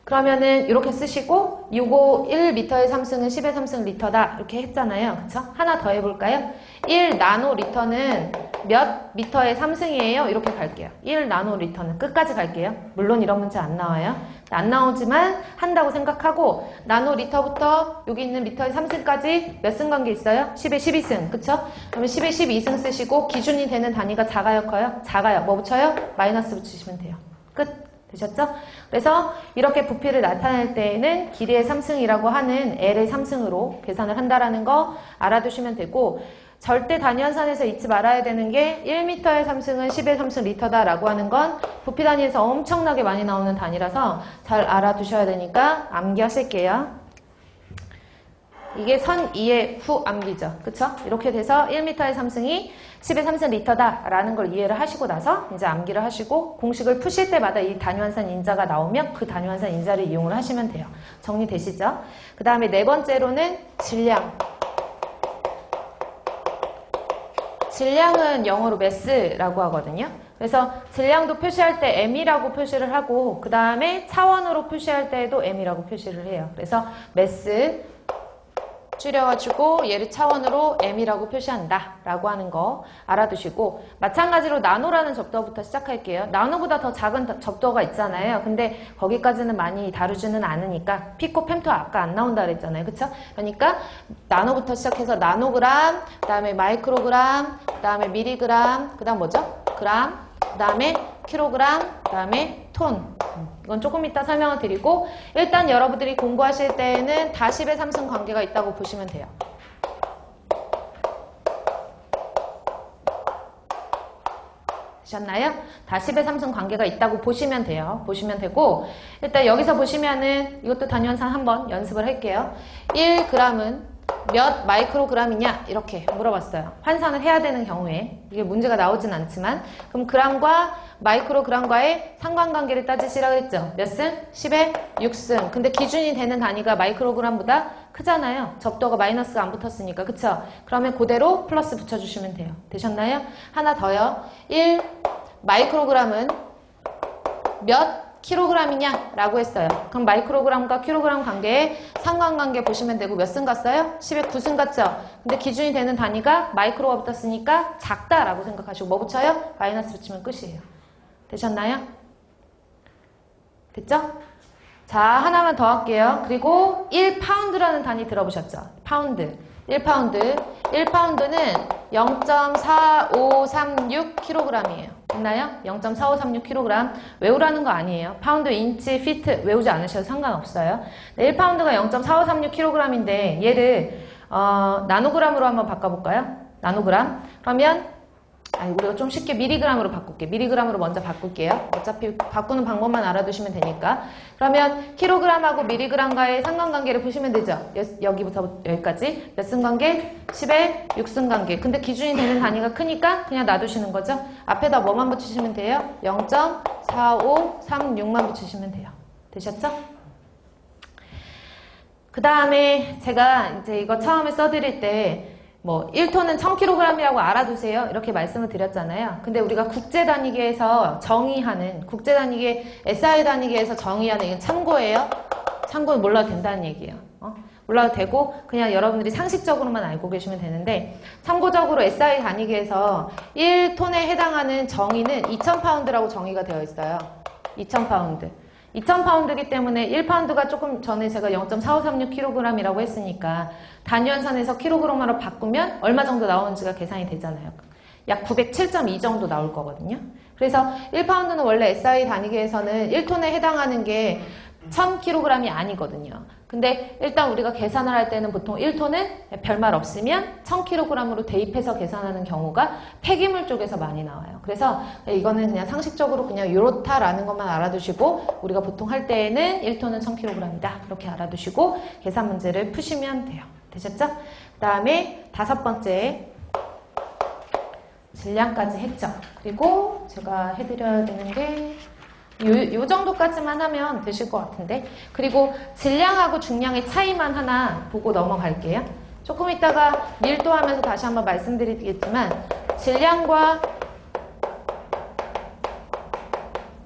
그러면은 이렇게 쓰시고, 요거 1m의 3승은 10의 3승 리터다 이렇게 했잖아요. 그쵸? 하나 더 해볼까요? 1나노리터는 몇 미터의 3승이에요? 이렇게 갈게요. 1나노리터는 끝까지 갈게요. 물론 이런 문제 안 나와요. 안 나오지만 한다고 생각하고, 나노리터부터 여기 있는 미터의 3승까지 몇 승 관계 있어요? 10의 12승. 그쵸? 그러면 10의 12승 쓰시고, 기준이 되는 단위가 작아요, 커요? 작아요. 뭐 붙여요? 마이너스 붙이시면 돼요. 끝. 되셨죠? 그래서 이렇게 부피를 나타낼 때에는 길이의 3승이라고 하는 L의 3승으로 계산을 한다라는 거 알아두시면 되고, 절대 단위 환산에서 잊지 말아야 되는 게 1m의 3승은 10의 3승 리터다라고 하는 건 부피 단위에서 엄청나게 많이 나오는 단위라서 잘 알아두셔야 되니까 암기하실게요. 이게 선 2의 후 암기죠. 그쵸? 이렇게 돼서 1m의 3승이 10의 3승 리터다라는 걸 이해를 하시고 나서 이제 암기를 하시고, 공식을 푸실 때마다 이 단위환산 인자가 나오면 그 단위환산 인자를 이용을 하시면 돼요. 정리되시죠? 그 다음에 네 번째로는 질량. 질량은 영어로 매스라고 하거든요. 그래서 질량도 표시할 때 m이라고 표시를 하고, 그 다음에 차원으로 표시할 때에도 m이라고 표시를 해요. 그래서 매스 줄여가지고 얘를 차원으로 m이라고 표시한다 라고 하는 거 알아두시고, 마찬가지로 나노라는 접두어부터 시작할게요. 나노보다 더 작은 접두어가 있잖아요. 근데 거기까지는 많이 다루지는 않으니까 피코, 펜토 아까 안 나온다 그랬잖아요. 그쵸? 그러니까 나노부터 시작해서 나노그램, 그 다음에 마이크로그램, 그 다음에 미리그램, 그 다음 뭐죠? 그램, 그 다음에 킬로그램, 그 다음에 톤. 이건 조금 이따 설명을 드리고, 일단 여러분들이 공부하실 때에는 다 10의 3승 관계가 있다고 보시면 돼요. 되셨나요? 다 10의 3승 관계가 있다고 보시면 돼요. 보시면 되고, 일단 여기서 보시면은 이것도 단위 환산 한번 연습을 할게요. 1g은 몇 마이크로그램이냐 이렇게 물어봤어요. 환산을 해야 되는 경우에. 이게 문제가 나오진 않지만, 그럼 그램과 마이크로그램과의 상관관계를 따지시라고 했죠. 몇 승? 10의 6승. 근데 기준이 되는 단위가 마이크로그램보다 크잖아요. 접두어가 마이너스가 안 붙었으니까. 그쵸? 그러면 그대로 플러스 붙여주시면 돼요. 되셨나요? 하나 더요. 1 마이크로그램은 몇 킬로그램이냐 라고 했어요. 그럼 마이크로그램과 킬로그램 관계의 상관관계 보시면 되고, 몇 승 갔어요? 10의 9승 갔죠? 근데 기준이 되는 단위가 마이크로가 붙었으니까 작다라고 생각하시고, 뭐 붙여요? 마이너스 붙이면 끝이에요. 되셨나요? 됐죠? 자, 하나만 더 할게요. 그리고 1파운드라는 단위 들어보셨죠? 파운드. 1파운드. 1파운드는 0.4536kg이에요. 됐나요? 0.4536kg. 외우라는 거 아니에요. 파운드, 인치, 피트 외우지 않으셔도 상관없어요. 1파운드가 0.4536kg인데 얘를 나노그램으로 한번 바꿔볼까요? 나노그램. 그러면 우리가 좀 쉽게 미리그램으로 바꿀게요. 미리그램으로 먼저 바꿀게요. 어차피 바꾸는 방법만 알아두시면 되니까. 그러면 킬로그램하고 미리그램과의 상관관계를 보시면 되죠. 여기부터 여기까지. 몇 승 관계? 10의 6승 관계. 근데 기준이 되는 단위가 크니까 그냥 놔두시는 거죠. 앞에다 뭐만 붙이시면 돼요? 0.4536만 붙이시면 돼요. 되셨죠? 그 다음에 제가 이제 이거 처음에 써드릴 때 1톤은 1000kg이라고 알아두세요. 이렇게 말씀을 드렸잖아요. 근데 우리가 국제단위계에서 정의하는, 국제단위계, SI 단위계에서 정의하는, 이건 참고예요. 참고는 몰라도 된다는 얘기예요. 몰라도 되고, 그냥 여러분들이 상식적으로만 알고 계시면 되는데, 참고적으로 SI 단위계에서 1톤에 해당하는 정의는 2000파운드라고 정의가 되어 있어요. 2000파운드. 2000파운드이기 때문에 1파운드가 조금 전에 제가 0.4536kg이라고 했으니까 단위 환산에서 kg으로 바꾸면 얼마 정도 나오는지가 계산이 되잖아요. 약 907.2 정도 나올 거거든요. 그래서 1파운드는 원래 SI 단위계에서는 1톤에 해당하는 게 1000kg이 아니거든요. 근데 일단 우리가 계산을 할 때는 보통 1톤은 별말 없으면 1000kg으로 대입해서 계산하는 경우가 폐기물 쪽에서 많이 나와요. 그래서 이거는 그냥 상식적으로 그냥 이렇다라는 것만 알아두시고 우리가 보통 할 때에는 1톤은 1000kg이다. 이렇게 알아두시고 계산 문제를 푸시면 돼요. 되셨죠? 그 다음에 5번째 질량까지 했죠. 그리고 제가 해드려야 되는 게 요 정도까지만 하면 되실 것 같은데, 그리고 질량하고 중량의 차이만 하나 보고 넘어갈게요. 조금 이따가 밀도하면서 다시 한번 말씀드리겠지만 질량과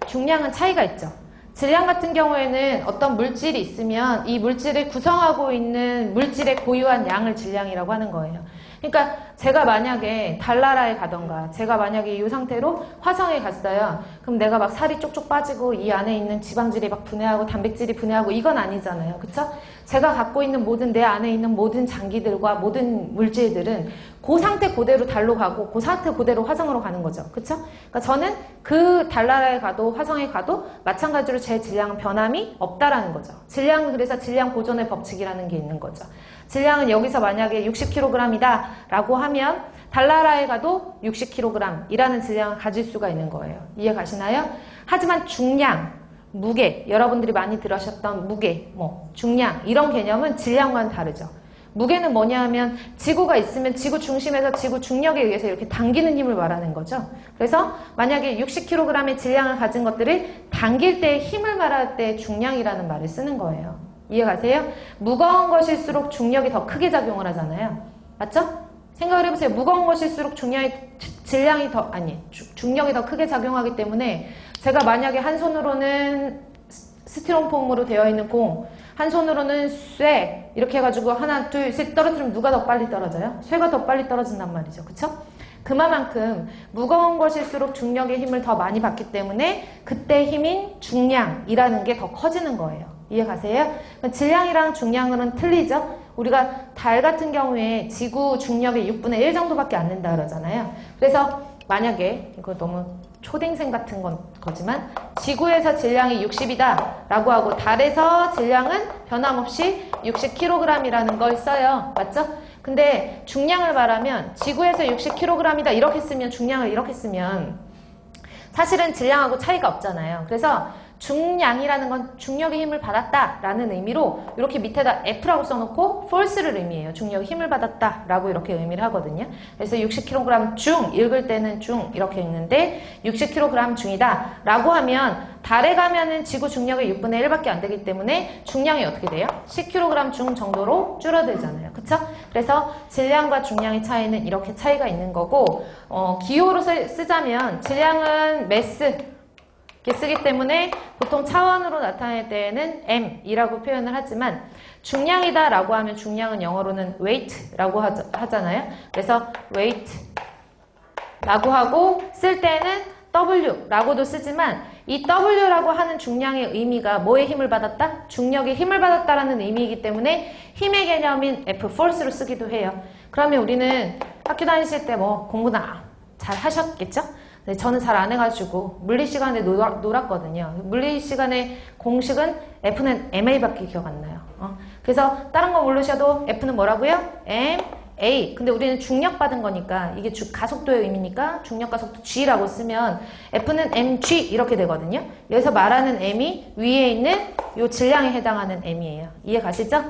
중량은 차이가 있죠. 질량 같은 경우에는 어떤 물질이 있으면 이 물질을 구성하고 있는 물질의 고유한 양을 질량이라고 하는 거예요. 그러니까 제가 만약에 달나라에 가던가 제가 만약에 이 상태로 화성에 갔어요. 그럼 내가 막 살이 쪽쪽 빠지고 이 안에 있는 지방질이 막 분해하고 단백질이 분해하고 이건 아니잖아요. 그쵸? 제가 갖고 있는 모든 내 안에 있는 모든 장기들과 모든 물질들은 그 상태 그대로 달로 가고 그 상태 그대로 화성으로 가는 거죠. 그쵸? 그러니까 저는 그 달나라에 가도 화성에 가도 마찬가지로 제 질량은 변함이 없다라는 거죠. 질량은 그래서 질량 보존의 법칙이라는 게 있는 거죠. 질량은 여기서 만약에 60kg이다 라고 하면 달나라에 가도 60kg 이라는 질량을 가질 수가 있는 거예요. 이해 가시나요? 하지만 중량, 무게, 여러분들이 많이 들으셨던 무게, 중량 이런 개념은 질량과는 다르죠. 무게는 뭐냐 하면 지구가 있으면 지구 중심에서 지구 중력에 의해서 이렇게 당기는 힘을 말하는 거죠. 그래서 만약에 60kg의 질량을 가진 것들을 당길 때의 힘을 말할 때 중량이라는 말을 쓰는 거예요. 이해가세요? 무거운 것일수록 중력이 더 크게 작용을 하잖아요. 맞죠? 생각을 해보세요. 무거운 것일수록 질량이 더, 중력이 더 크게 작용하기 때문에 제가 만약에 한 손으로는 스티로폼으로 되어 있는 공, 한 손으로는 쇠, 이렇게 해가지고 하나, 둘, 셋 떨어뜨리면 누가 더 빨리 떨어져요? 쇠가 더 빨리 떨어진단 말이죠. 그쵸? 그만큼 무거운 것일수록 중력의 힘을 더 많이 받기 때문에 그때 힘인 중량이라는 게 더 커지는 거예요. 이해가세요? 질량이랑 중량은 틀리죠? 우리가 달 같은 경우에 지구 중력의 6분의 1 정도밖에 안 된다 그러잖아요. 그래서 만약에 이거 너무 초딩생 같은 거지만 지구에서 질량이 60이다 라고 하고 달에서 질량은 변함없이 60kg이라는 걸 써요. 맞죠? 근데 중량을 말하면 지구에서 60kg이다 이렇게 쓰면 중량을 이렇게 쓰면 사실은 질량하고 차이가 없잖아요. 그래서 중량이라는 건 중력의 힘을 받았다 라는 의미로 이렇게 밑에다 F라고 써놓고 force를 의미해요. 중력의 힘을 받았다 라고 이렇게 의미를 하거든요. 그래서 60kg 중 읽을 때는 중 이렇게 읽는데 60kg 중이다 라고 하면 달에 가면은 지구 중력의 6분의 1밖에 안 되기 때문에 중량이 어떻게 돼요? 10kg 중 정도로 줄어들잖아요. 그쵸? 그래서 질량과 중량의 차이는 이렇게 차이가 있는 거고 기호로 쓰자면 질량은 mass 이렇게 쓰기 때문에 보통 차원으로 나타낼 때에는 m이라고 표현을 하지만 중량이다 라고 하면 중량은 영어로는 weight라고 하잖아요. 그래서 weight 라고 하고 쓸 때는 w라고도 쓰지만 이 w라고 하는 중량의 의미가 뭐에 힘을 받았다? 중력에 힘을 받았다라는 의미이기 때문에 힘의 개념인 F, force로 쓰기도 해요. 그러면 우리는 학교 다니실 때 공부는 잘 하셨겠죠? 네, 저는 잘 안 해가지고 물리 시간에 놀았거든요. 물리 시간에 공식은 F는 MA밖에 기억 안 나요. 그래서 다른 거 모르셔도 F는 뭐라고요? M, A. 근데 우리는 중력 받은 거니까 이게 가속도의 의미니까 중력 가속도 G라고 쓰면 F는 mg 이렇게 되거든요. 여기서 말하는 M이 위에 있는 이 질량에 해당하는 M이에요. 이해 가시죠?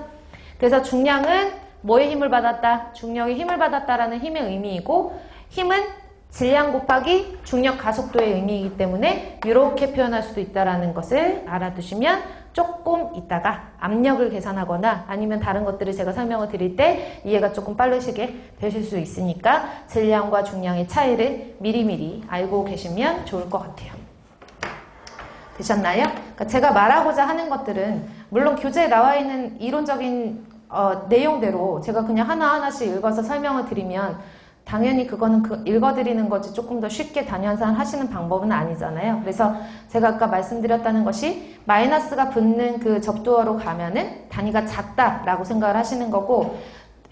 그래서 중량은 뭐에 힘을 받았다? 중력에 힘을 받았다라는 힘의 의미이고 힘은 질량 곱하기 중력 가속도의 의미이기 때문에 이렇게 표현할 수도 있다는 것을 알아두시면 조금 있다가 압력을 계산하거나 아니면 다른 것들을 제가 설명을 드릴 때 이해가 조금 빠르시게 되실 수 있으니까 질량과 중량의 차이를 미리미리 알고 계시면 좋을 것 같아요. 되셨나요? 그러니까 제가 말하고자 하는 것들은 물론 교재에 나와 있는 이론적인 내용대로 제가 그냥 하나하나씩 읽어서 설명을 드리면 당연히 그거는 읽어드리는 거지 조금 더 쉽게 단연산 하시는 방법은 아니잖아요. 그래서 제가 아까 말씀드렸다는 것이 마이너스가 붙는 그 접두어로 가면은 단위가 작다라고 생각을 하시는 거고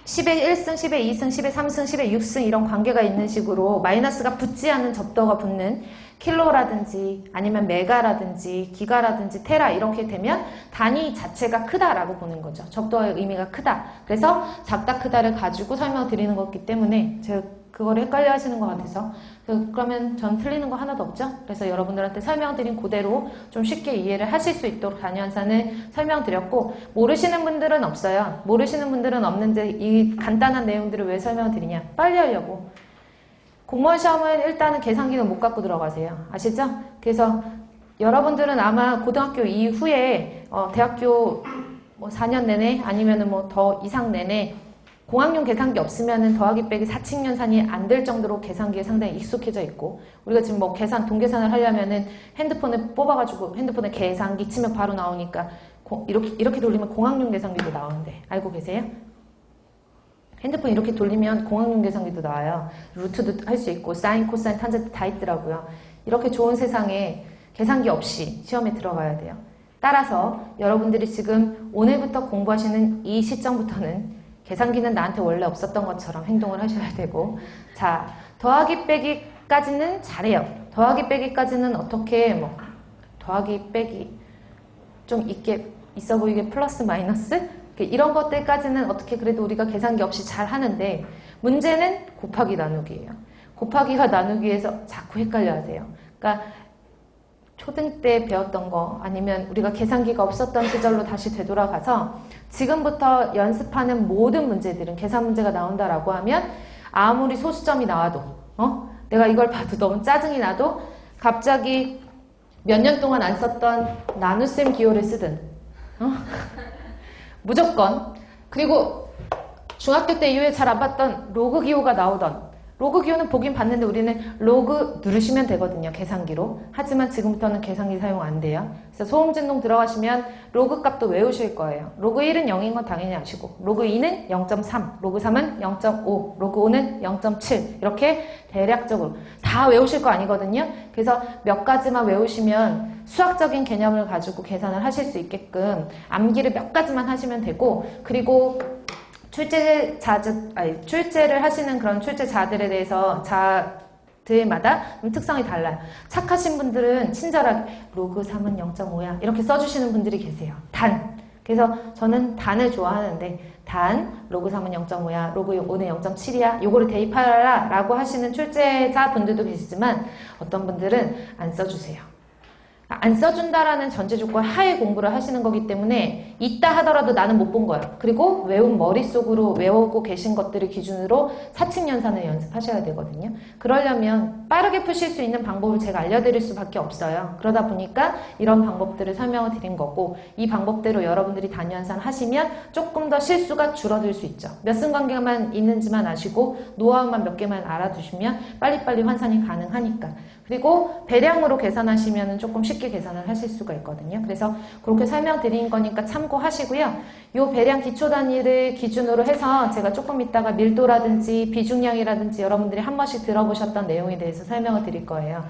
10의 1승, 10의 2승, 10의 3승, 10의 6승 이런 관계가 있는 식으로 마이너스가 붙지 않는 접도가 붙는 킬로라든지 아니면 메가라든지 기가라든지 테라 이렇게 되면 단위 자체가 크다라고 보는 거죠. 접도의 의미가 크다. 그래서 작다 크다를 가지고 설명드리는 거기 때문에 제가 그거를 헷갈려 하시는 것 같아서 그러면 전 틀리는 거 하나도 없죠. 그래서 여러분들한테 설명드린 그대로 좀 쉽게 이해를 하실 수 있도록 단위환산을 설명드렸고 모르시는 분들은 없어요. 모르시는 분들은 없는데 이 간단한 내용들을 왜 설명드리냐. 빨리 하려고. 공무원 시험은 일단은 계산기는 못 갖고 들어가세요. 아시죠? 그래서 여러분들은 아마 고등학교 이후에 대학교 뭐 4년 내내 아니면은 뭐 더 이상 내내 공학용 계산기 없으면은 더하기 빼기 사칙연산이 안 될 정도로 계산기에 상당히 익숙해져 있고 우리가 지금 뭐 동계산을 하려면은 핸드폰을 뽑아가지고 핸드폰에 계산기 치면 바로 나오니까 이렇게 돌리면 공학용 계산기도 나오는데 알고 계세요? 핸드폰 이렇게 돌리면 공학용 계산기도 나와요. 루트도 할 수 있고 사인, 코사인, 탄젠트 다 있더라고요. 이렇게 좋은 세상에 계산기 없이 시험에 들어가야 돼요. 따라서 여러분들이 지금 오늘부터 공부하시는 이 시점부터는 계산기는 나한테 원래 없었던 것처럼 행동을 하셔야 되고 자 더하기 빼기까지는 잘해요. 더하기 빼기까지는 어떻게 뭐 더하기 빼기 좀 있어 보이게 플러스 마이너스 이런 것들까지는 어떻게 그래도 우리가 계산기 없이 잘 하는데 문제는 곱하기 나누기예요. 곱하기가 나누기에서 자꾸 헷갈려 하세요. 그러니까 초등 때 배웠던 거 아니면 우리가 계산기가 없었던 시절로 다시 되돌아가서 지금부터 연습하는 모든 문제들은 계산 문제가 나온다라고 하면 아무리 소수점이 나와도 내가 이걸 봐도 너무 짜증이 나도 갑자기 몇 년 동안 안 썼던 나눗셈 기호를 쓰든 무조건 그리고 중학교 때 이후에 잘 안 봤던 로그 기호가 나오던 로그 기호는 보긴 봤는데 우리는 로그 누르시면 되거든요. 계산기로. 하지만 지금부터는 계산기 사용 안 돼요. 그래서 소음진동 들어가시면 로그 값도 외우실 거예요. 로그 1은 0인 건 당연히 아시고 로그 2는 0.3, 로그 3은 0.5, 로그 5는 0.7 이렇게 대략적으로 다 외우실 거 아니거든요. 그래서 몇 가지만 외우시면 수학적인 개념을 가지고 계산을 하실 수 있게끔 암기를 몇 가지만 하시면 되고 그리고 출제를 하시는 그런 출제자들에 대해서 자들마다 특성이 달라요. 착하신 분들은 친절하게 로그 3은 0.5야 이렇게 써주시는 분들이 계세요. 단. 그래서 저는 단을 좋아하는데 단, 로그 3은 0.5야, 로그 5는 0.7이야 요거를 대입하라 라고 하시는 출제자 분들도 계시지만 어떤 분들은 안 써주세요. 안 써준다라는 전제 조건 하에 공부를 하시는 거기 때문에 있다 하더라도 나는 못 본 거예요. 그리고 외운 머릿속으로 외우고 계신 것들을 기준으로 사칙연산을 연습하셔야 되거든요. 그러려면 빠르게 푸실 수 있는 방법을 제가 알려드릴 수밖에 없어요. 그러다 보니까 이런 방법들을 설명을 드린 거고 이 방법대로 여러분들이 단위연산 하시면 조금 더 실수가 줄어들 수 있죠. 몇 승 관계만 있는지만 아시고 노하우만 몇 개만 알아두시면 빨리빨리 환산이 가능하니까. 그리고 배량으로 계산하시면 조금 쉽게 계산을 하실 수가 있거든요. 그래서 그렇게 설명드린 거니까 참고하시고요. 이 배량 기초 단위를 기준으로 해서 제가 조금 이따가 밀도라든지 비중량이라든지 여러분들이 한 번씩 들어보셨던 내용에 대해서 설명을 드릴 거예요.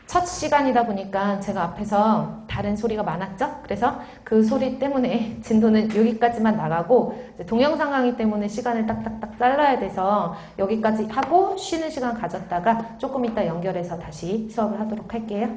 첫 시간이다 보니까 제가 앞에서 다른 소리가 많았죠? 그래서 그 소리 때문에 진도는 여기까지만 나가고 동영상 강의 때문에 시간을 딱딱딱 잘라야 돼서 여기까지 하고 쉬는 시간 가졌다가 조금 이따 연결해서 다시 수업을 하도록 할게요.